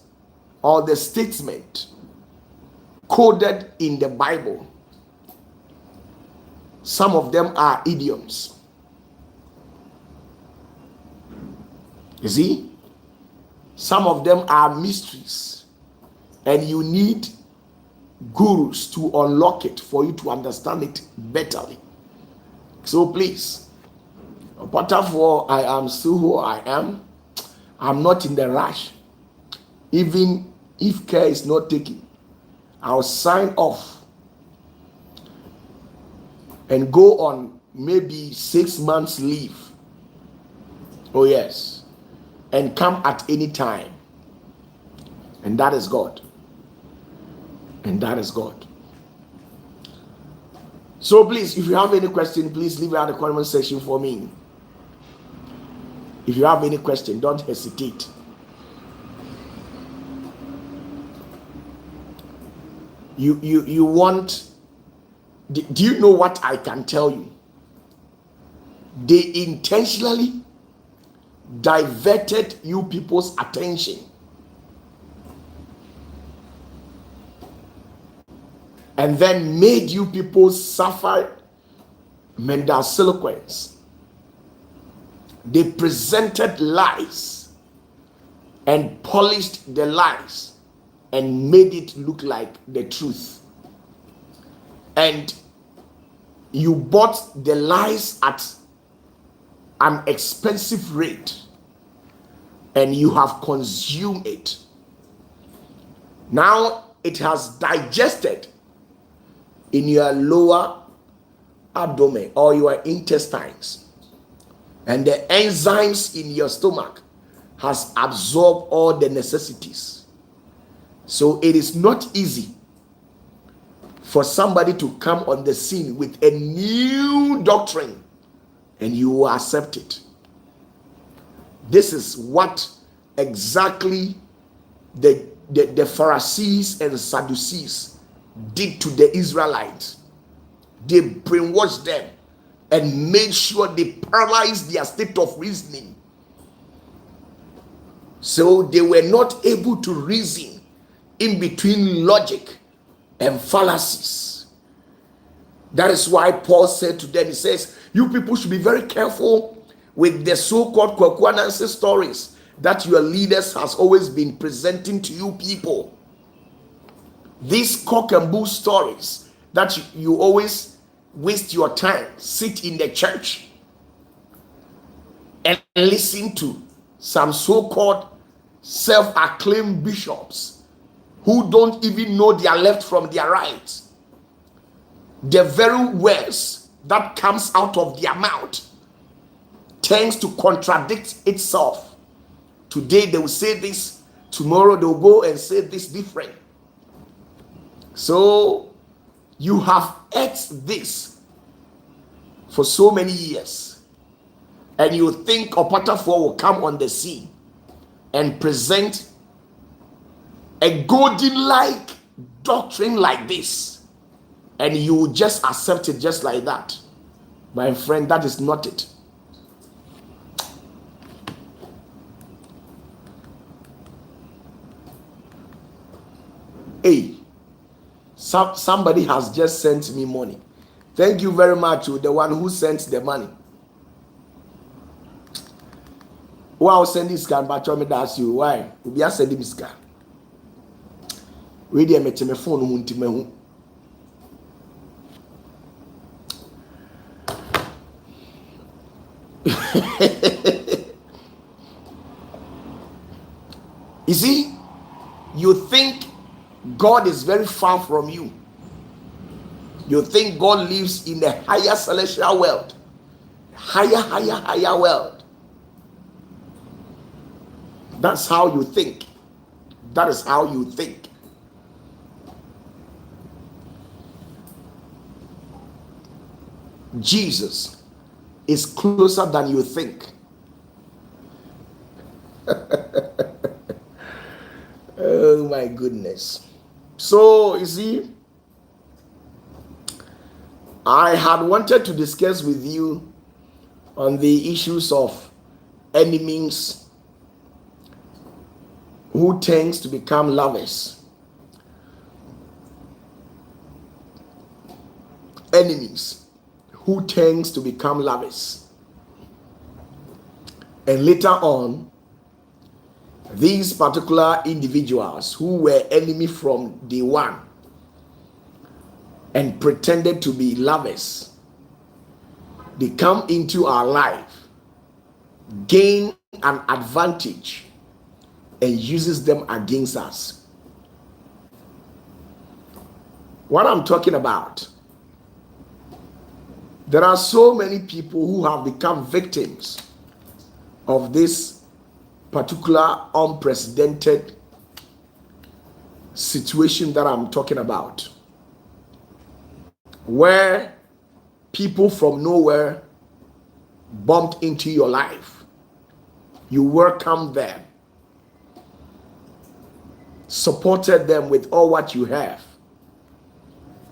or the statement coded in the Bible, some of them are idioms. You see? Some of them are mysteries, and you need gurus to unlock it for you to understand it betterly. So please, opatafour, I am still who I am. I'm not in the rush. Even if care is not taken, I'll sign off and go on maybe 6 months leave. Oh yes. And come at any time. And that is God. And that is God. So please, if you have any question, please leave it in the comment section for me. If you have any question, don't hesitate. You want, do you know what I can tell you? They intentionally diverted you people's attention and then made you people suffer mental sequence. They presented lies and polished the lies and made it look like the truth. And you bought the lies at an expensive rate and you have consumed it. Now it has digested in your lower abdomen or your intestines, and the enzymes in your stomach has absorbed all the necessities. So it is not easy for somebody to come on the scene with a new doctrine and you will accept it. This is what exactly the Pharisees and Sadducees did to the Israelites. They brainwashed them and made sure they paralyzed their state of reasoning. So they were not able to reason in between logic and fallacies. That is why Paul said to them, he says, you people should be very careful with the so-called Kwakwanansi stories that your leaders has always been presenting to you people. These cock and bull stories that you always waste your time, sit in the church and listen to some so-called self-acclaimed bishops who don't even know their left from their right. The very words that comes out of their mouth tends to contradict itself. Today they will say this, tomorrow they will go and say this different. So you have ate this for so many years, and you think opatafour will come on the scene and present a golden-like doctrine like this, and you just accept it just like that. My friend, that is not it. Hey, somebody has just sent me money. Thank you very much to the one who sent the money. Wow, send this scan, but tell me that's you. Why? We are sending this scan. We did me my phone. You see, you think God is very far from you. You think God lives in the higher celestial world, higher world. That's how you think. That is how you think. Jesus is closer than you think. Oh my goodness. So you see, I had wanted to discuss with you on the issues of enemies who tends to become lovers. Enemies who tends to become lovers. And later on, these particular individuals who were enemy from day one and pretended to be lovers, they come into our life, gain an advantage, and uses them against us. What I'm talking about, there are so many people who have become victims of this particular unprecedented situation that I'm talking about, where people from nowhere bumped into your life. You welcomed them, supported them with all what you have,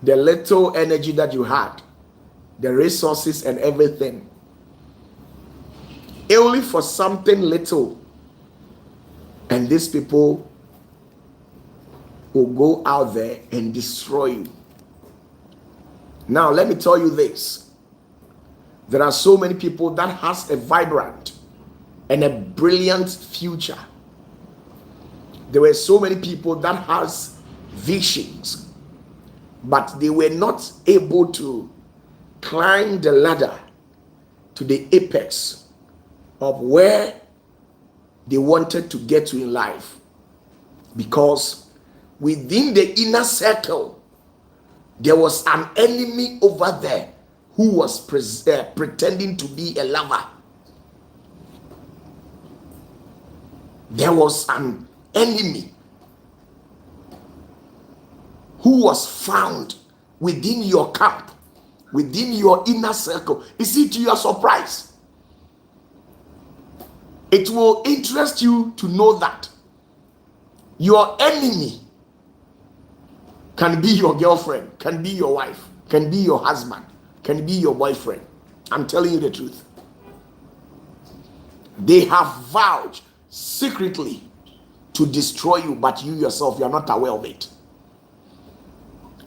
the little energy that you had, the resources and everything, only for something little. And these people will go out there and destroy you. Now, let me tell you this. There are so many people that has a vibrant and a brilliant future. There were so many people that has visions, but they were not able to climb the ladder to the apex of where they wanted to get to in life, because within the inner circle, there was an enemy over there who was pretending to be a lover. There was an enemy who was found within your camp, within your inner circle. Is it to your surprise? It will interest you to know that your enemy can be your girlfriend, can be your wife, can be your husband, can be your boyfriend. I'm telling you the truth. They have vowed secretly to destroy you, but you yourself, you are not aware of it.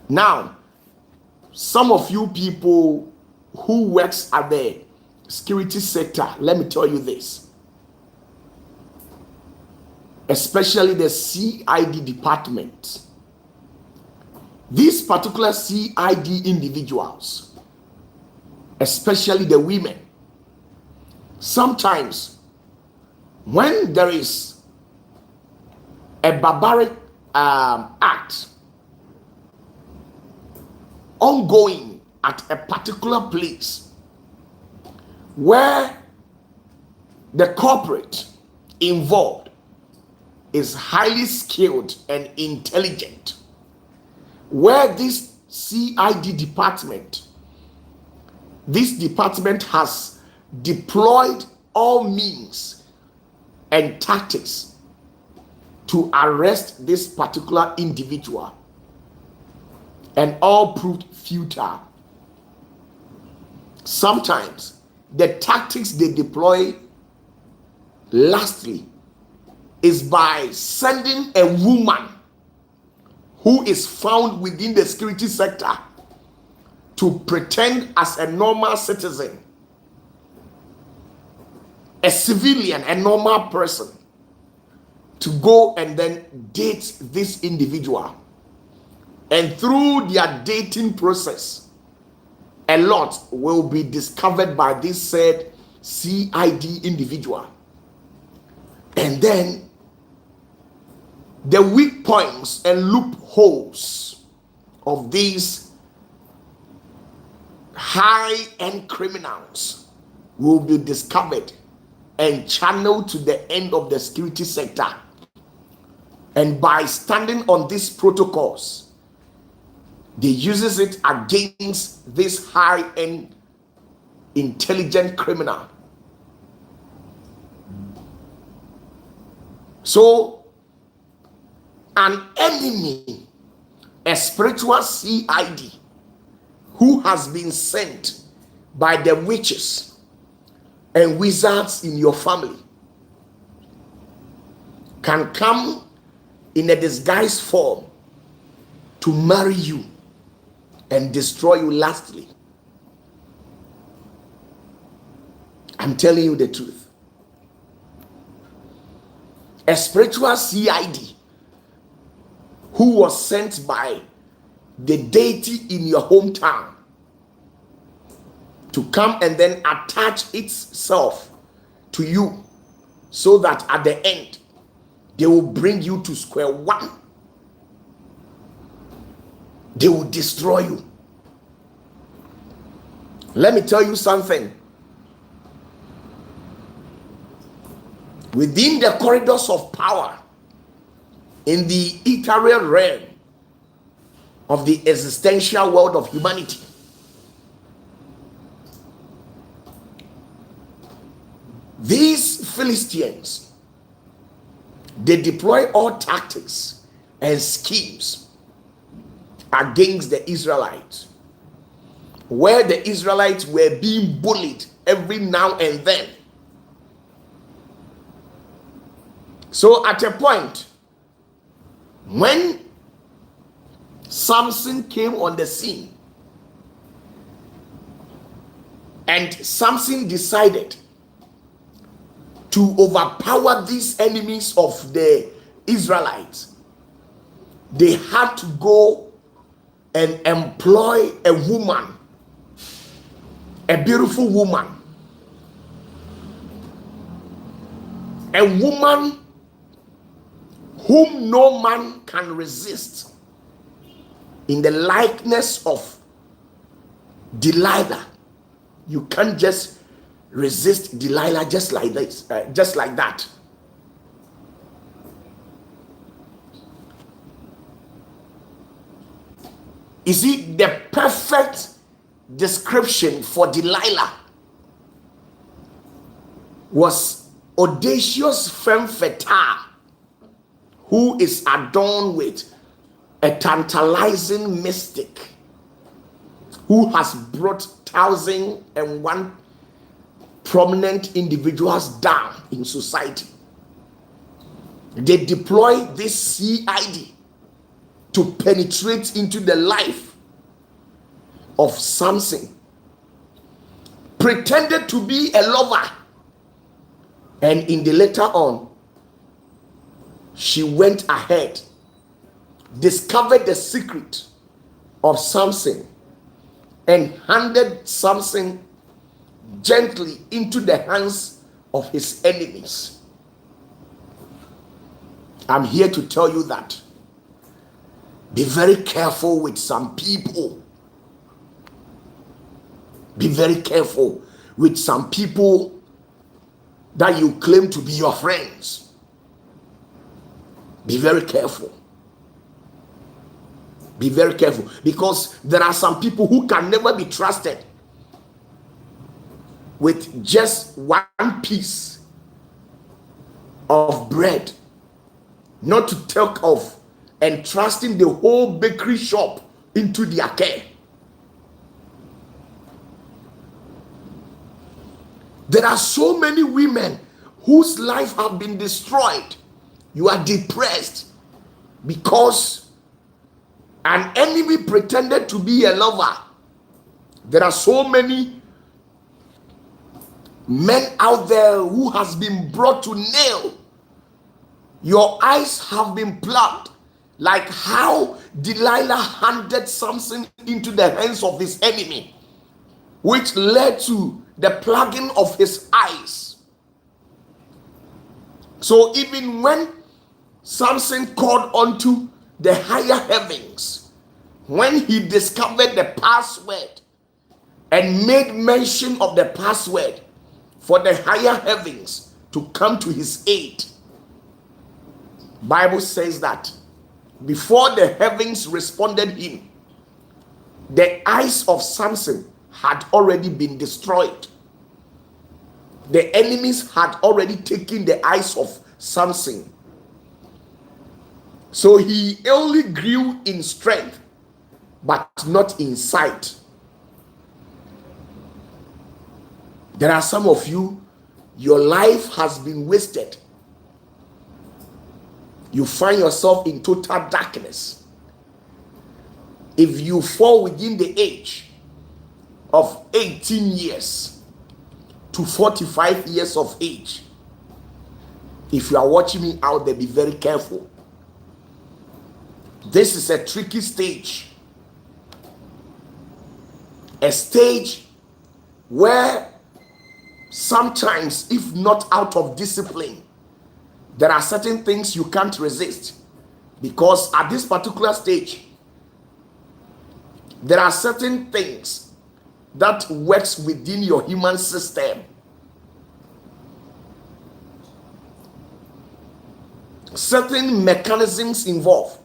Now, some of you people who works at the security sector, let me tell you this, especially the CID department. These particular CID individuals, especially the women, sometimes when there is a barbaric act ongoing at a particular place where the corporate involved is highly skilled and intelligent, where this CID department, this department has deployed all means and tactics to arrest this particular individual, and all proved futile. Sometimes the tactics they deploy, lastly, is by sending a woman who is found within the security sector to pretend as a normal citizen, a civilian, a normal person, to go and then date this individual. And through their dating process, a lot will be discovered by this said CID individual. And then the weak points and loopholes of these high-end criminals will be discovered and channeled to the end of the security sector. And by standing on these protocols, they uses it against this high-end intelligent criminal. So an enemy, a spiritual CID who has been sent by the witches and wizards in your family, can come in a disguised form to marry you and destroy you lastly. I'm telling you the truth. A spiritual CID who was sent by the deity in your hometown to come and then attach itself to you, so that at the end they will bring you to square one. They will destroy you. Let me tell you something. Within the corridors of power, in the ethereal realm of the existential world of humanity, these Philistines, they deploy all tactics and schemes against the Israelites, where the Israelites were being bullied every now and then. So at a point, when Samson came on the scene, and Samson decided to overpower these enemies of the Israelites, they had to go and employ a woman, a beautiful woman, whom no man can resist, in the likeness of Delilah. You can't just resist Delilah just like this, just like that. You see, the perfect description for Delilah was audacious femme fatale who is adorned with a tantalizing mystic who has brought 1,001 prominent individuals down in society. They deploy this CID to penetrate into the life of Samson, pretended to be a lover, and in the later on, she went ahead, discovered the secret of Samson, and handed Samson gently into the hands of his enemies. I'm here to tell you that be very careful with some people. Be very careful with some people that you claim to be your friends. Be very careful. Be very careful, because there are some people who can never be trusted with just one piece of bread, not to talk of entrusting the whole bakery shop into their care. There are so many women whose life have been destroyed. You are depressed because an enemy pretended to be a lover. There are so many men out there who has been brought to nail. Your eyes have been plugged, like how Delilah handed Samson into the hands of his enemy, which led to the plugging of his eyes. So even when Samson called unto the higher heavens, when he discovered the password and made mention of the password for the higher heavens to come to his aid, Bible says that before the heavens responded him, the eyes of Samson had already been destroyed. The enemies had already taken the eyes of Samson. So he only grew in strength, but not in sight. There are some of you, your life has been wasted. You find yourself in total darkness. If you fall within the age of 18 years to 45 years of age, if you are watching me out there, be very careful. This is a tricky stage. A stage where sometimes, if not out of discipline, there are certain things you can't resist, because at this particular stage, there are certain things that works within your human system. Certain mechanisms involved.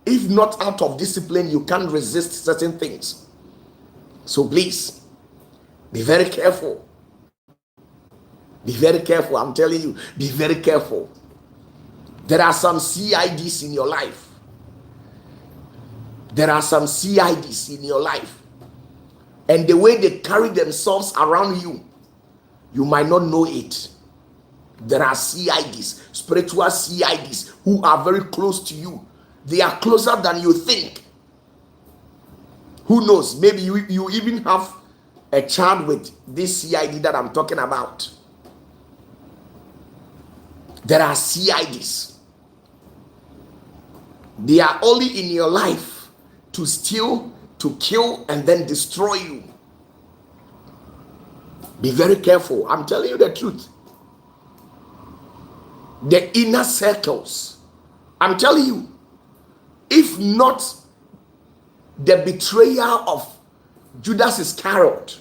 If not out of discipline, you can't resist certain things. So please, be very careful. Be very careful. I'm telling you, be very careful. There are some CIDs in your life. There are some CIDs in your life. And the way they carry themselves around you, you might not know it. There are CIDs, spiritual CIDs, who are very close to you. They are closer than you think. Who knows? Maybe you even have a child with this CID that I'm talking about. There are CIDs. They are only in your life to steal, to kill, and then destroy you. Be very careful. I'm telling you the truth. The inner circles I'm telling you, if not the betrayal of Judas Iscariot,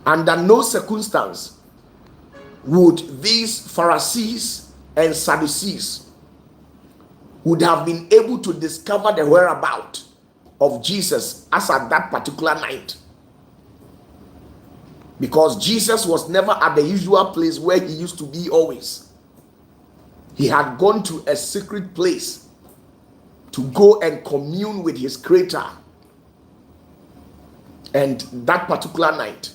under no circumstance would these Pharisees and Sadducees would have been able to discover the whereabouts of Jesus as at that particular night. Because Jesus was never at the usual place where he used to be always. He had gone to a secret place to go and commune with his Creator. And that particular night,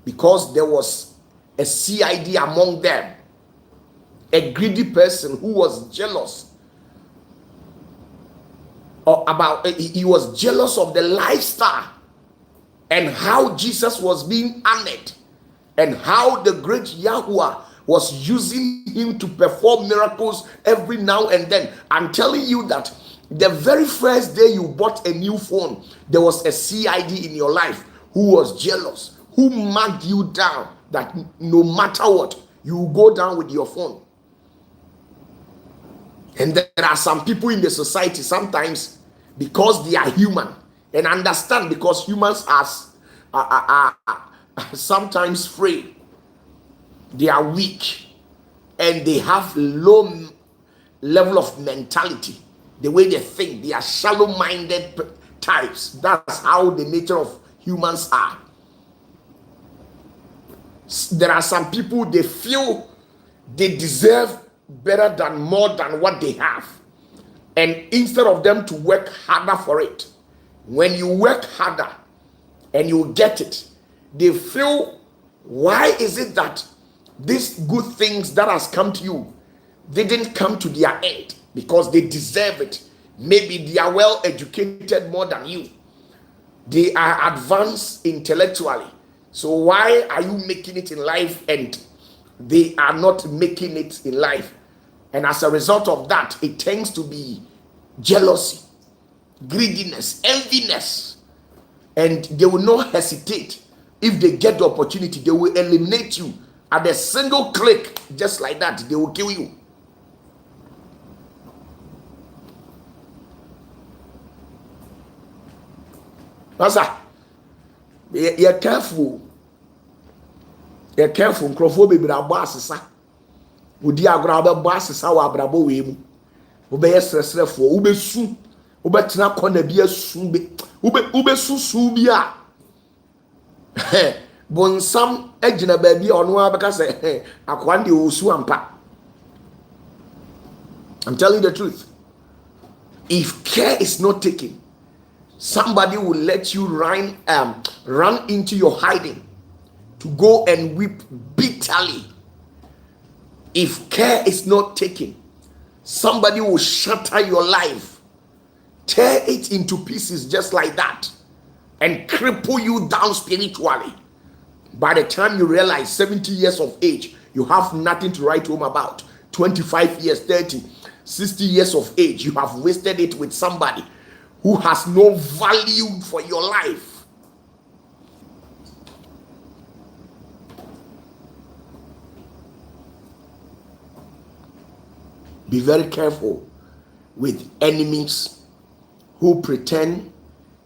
because there was a CID among them, a greedy person who was jealous he was jealous of the lifestyle and how Jesus was being honored and how the great Yahweh was using him to perform miracles every now and then. I'm telling you that the very first day you bought a new phone, there was a CID in your life who was jealous, who marked you down that no matter what, you will go down with your phone. And there are some people in the society, sometimes because they are human, and understand because humans are sometimes free, they are weak, and they have low level of mentality. The way they think, they are shallow-minded types. That's how the nature of humans are. There are some people, they feel they deserve better than more than what they have, and instead of them to work harder for it, when you work harder and you get it, they feel, why is it that these good things that has come to you didn't come to their end? Because they deserve it. Maybe they are well educated more than you, they are advanced intellectually, so why are you making it in life and they are not making it in life? And as a result of that, it tends to be jealousy, greediness, enviness. And they will not hesitate. If they get the opportunity, they will eliminate you at a single click. Just like that, they will kill you. Pastor, you're careful. You're careful. Udi agora be boss sa wa brabo we mu ube yesresrefo ube su ube tena kona bi asu be ube su bi a bonsam agina ba bi ono abeka se akwande osu ampa. I'm telling you the truth. If care is not taken, somebody will let you run into your hiding to go and weep bitterly. If care is not taken, somebody will shatter your life, tear it into pieces just like that, and cripple you down spiritually. By the time you realize 70 years of age, you have nothing to write home about. 25 years, 30, 60 years of age, you have wasted it with somebody who has no value for your life. Be very careful with enemies who pretend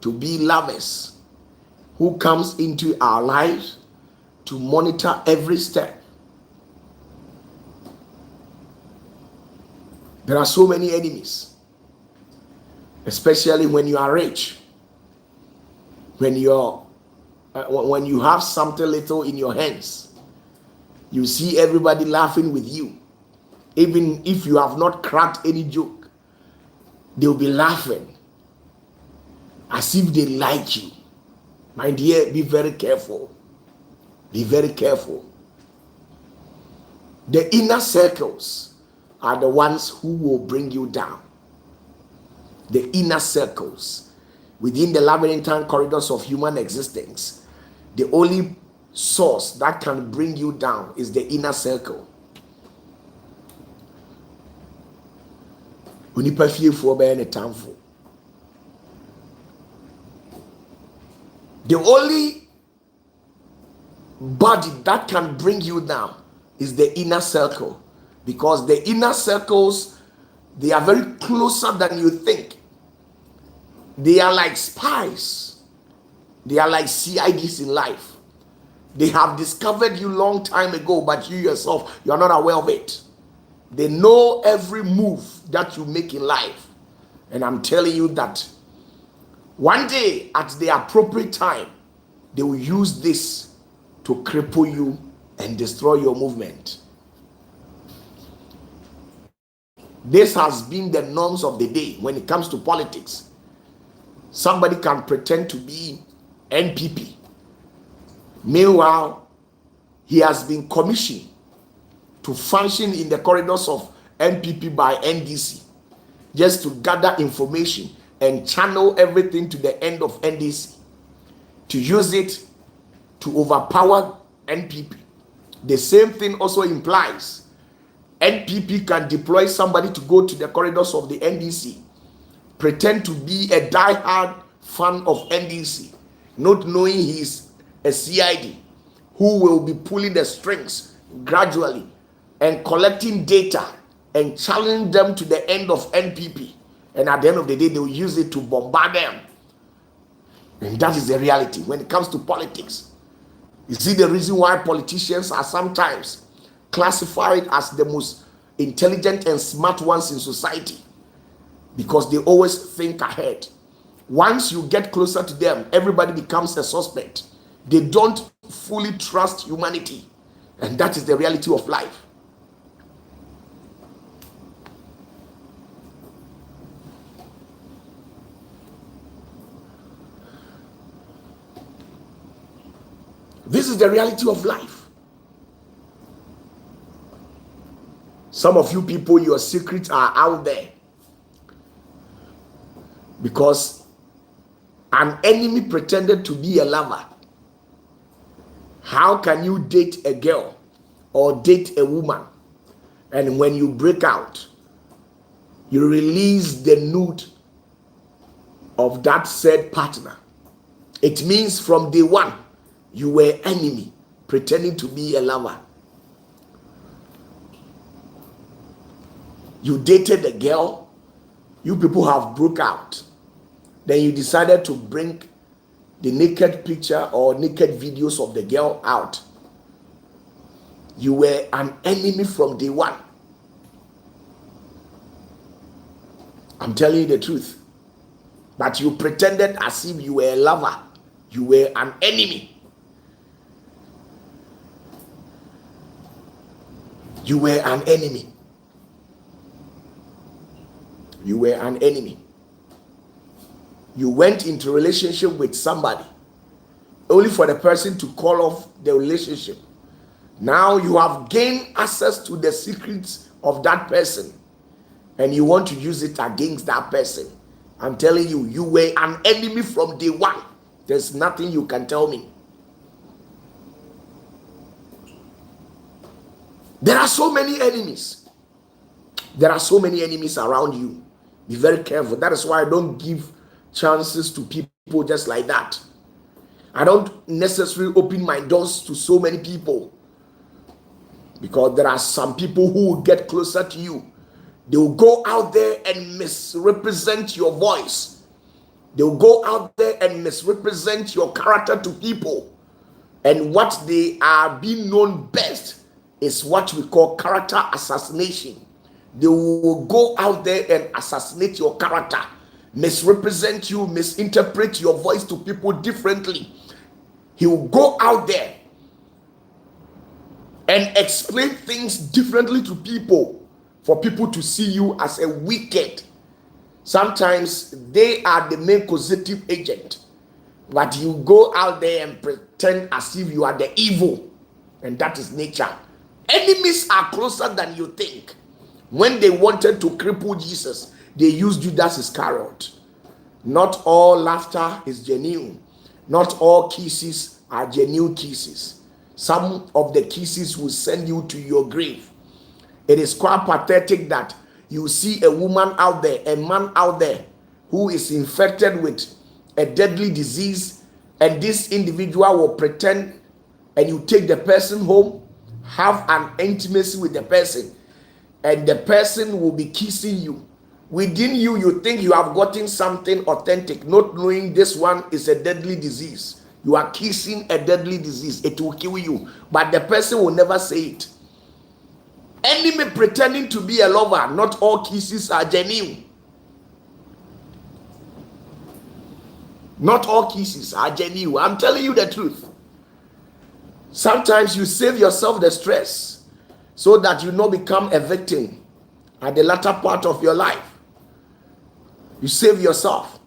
to be lovers, who comes into our lives to monitor every step. There are so many enemies, especially when you are rich, when you have something little in your hands, you see everybody laughing with you. Even if you have not cracked any joke, they'll be laughing as if they like you. My dear, be very careful. Be very careful. The inner circles are the ones who will bring you down. The inner circles within the labyrinthine corridors of human existence, the only source that can bring you down is the inner circle. Onipa fiefo be ne tamfo. The only body that can bring you down is the inner circle, because the inner circles They are very closer than you think. They are like spies. They are like CIDs in life. They have discovered you long time ago, but you yourself, you are not aware of it. They know every move that you make in life. And I'm telling you that one day at the appropriate time, they will use this to cripple you and destroy your movement. This has been the norms of the day when it comes to politics. Somebody can pretend to be NPP. Meanwhile, he has been commissioned to function in the corridors of NPP by NDC, just to gather information and channel everything to the end of NDC, to use it to overpower NPP. The same thing also implies NPP can deploy somebody to go to the corridors of the NDC, pretend to be a die-hard fan of NDC, not knowing he is a CID who will be pulling the strings gradually and collecting data and challenging them to the end of NPP. And at the end of the day, they will use it to bombard them. And that is the reality when it comes to politics. You see the reason why politicians are sometimes classified as the most intelligent and smart ones in society, because they always think ahead. Once you get closer to them, everybody becomes a suspect. They don't fully trust humanity, and that is the reality of life. This is the reality of life. Some of you people, your secrets are out there because an enemy pretended to be a lover. How can you date a girl or date a woman, and when you break out, you release the nude of that said partner? It means from day one, you were enemy, pretending to be a lover. You dated a girl, you people have broke out. Then you decided to bring the naked picture or naked videos of the girl out. You were an enemy from day one. I'm telling you the truth. But you pretended as if you were a lover. You were an enemy. You were an enemy. You were an enemy. You went into a relationship with somebody only for the person to call off the relationship. Now you have gained access to the secrets of that person and you want to use it against that person. I'm telling you, you were an enemy from day one. There's nothing you can tell me. There are so many enemies. There are so many enemies around you. Be very careful. That is why I don't give chances to people just like that. I don't necessarily open my doors to so many people, because there are some people who will get closer to you. They will go out there and misrepresent your voice. They will go out there and misrepresent your character to people. And what they are being known best is what we call character assassination. They will go out there and assassinate your character, misrepresent you, misinterpret your voice to people differently. He will go out there and explain things differently to people for people to see you as a wicked. Sometimes they are the main causative agent, but you go out there and pretend as if you are the evil, and that is nature. Enemies are closer than you think. When they wanted to cripple Jesus, they used Judas Iscariot. Not all laughter is genuine. Not all kisses are genuine kisses. Some of the kisses will send you to your grave. It is quite pathetic that you see a woman out there, a man out there who is infected with a deadly disease, and this individual will pretend, and you take the person home, have an intimacy with the person, and the person will be kissing you Within you, you think you have gotten something authentic, not knowing this one is a deadly disease. You are kissing a deadly disease. It will kill you. But the person will never say it. Enemy pretending to be a lover, not all kisses are genuine. Not all kisses are genuine. I'm telling you the truth. Sometimes you save yourself the stress so that you not become a victim at the latter part of your life. You save yourself.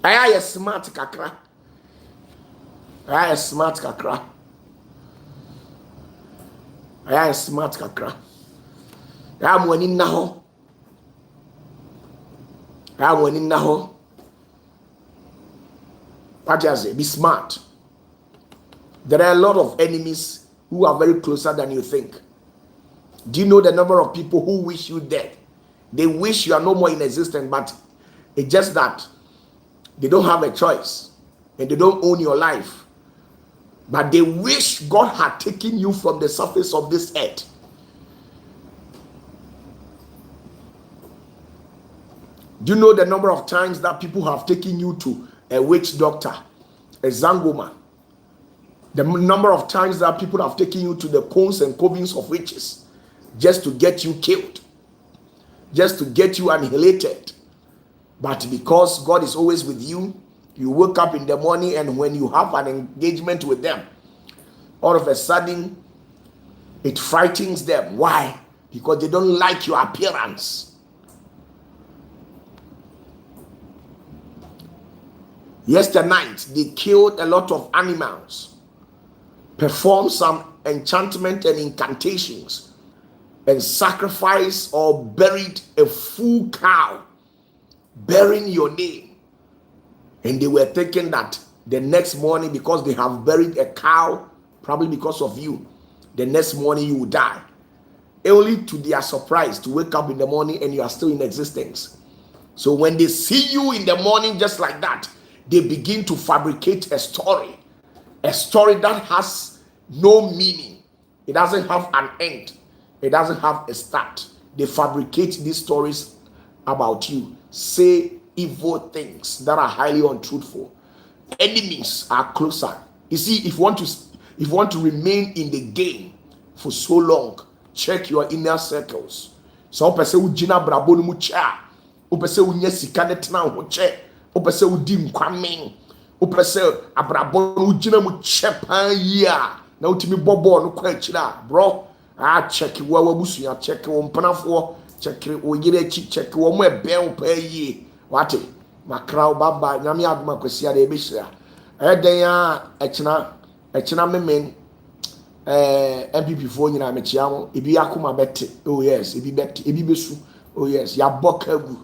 I am smart kakra. I am smart kakra. I am smart kakra. I am winning now. I am winning now. What I say? Be smart. There are a lot of enemies who are very closer than you think. Do you know the number of people who wish you dead? They wish you are no more in existence, but it's just that they don't have a choice and they don't own your life. But they wish God had taken you from the surface of this earth. Do you know the number of times that people have taken you to a witch doctor, a zangoma? The number of times that people have taken you to the cones and covens of witches just to get you killed, just to get you annihilated. But because God is always with you, you wake up in the morning, and when you have an engagement with them, all of a sudden it frightens them. Why? Because they don't like your appearance. Yesterday night, they killed a lot of animals, performed some enchantment and incantations, and sacrificed or buried a full cow, bearing your name. And they were thinking that the next morning, because they have buried a cow, probably because of you, the next morning you will die. Only to their surprise to wake up in the morning and you are still in existence. So when they see you in the morning just like that, they begin to fabricate a story that has no meaning. It doesn't have an end. It doesn't have a start. They fabricate these stories about you, say evil things that are highly untruthful. Enemies are closer. You see, if you want to remain in the game for so long, check your inner circles. So person who jina brabo no mu cha, o person who nya sika ne tena ho che, o person who di nkwamen, o person abrabo no jina mu che pan yi a, na utimi bobo no kwa chira, bro. Check wo wabusu, check wo mpanafo, check wo yirechi, check wo mo ebe wo pa yi. Wate makra baba nyame aduma kwesi ada ebehira. Eden ya echina memen MPP fo nyina mechia mo ebi akoma bete. Oh yes, ebi bete, ebi besu. Oh yes, ya bokagu.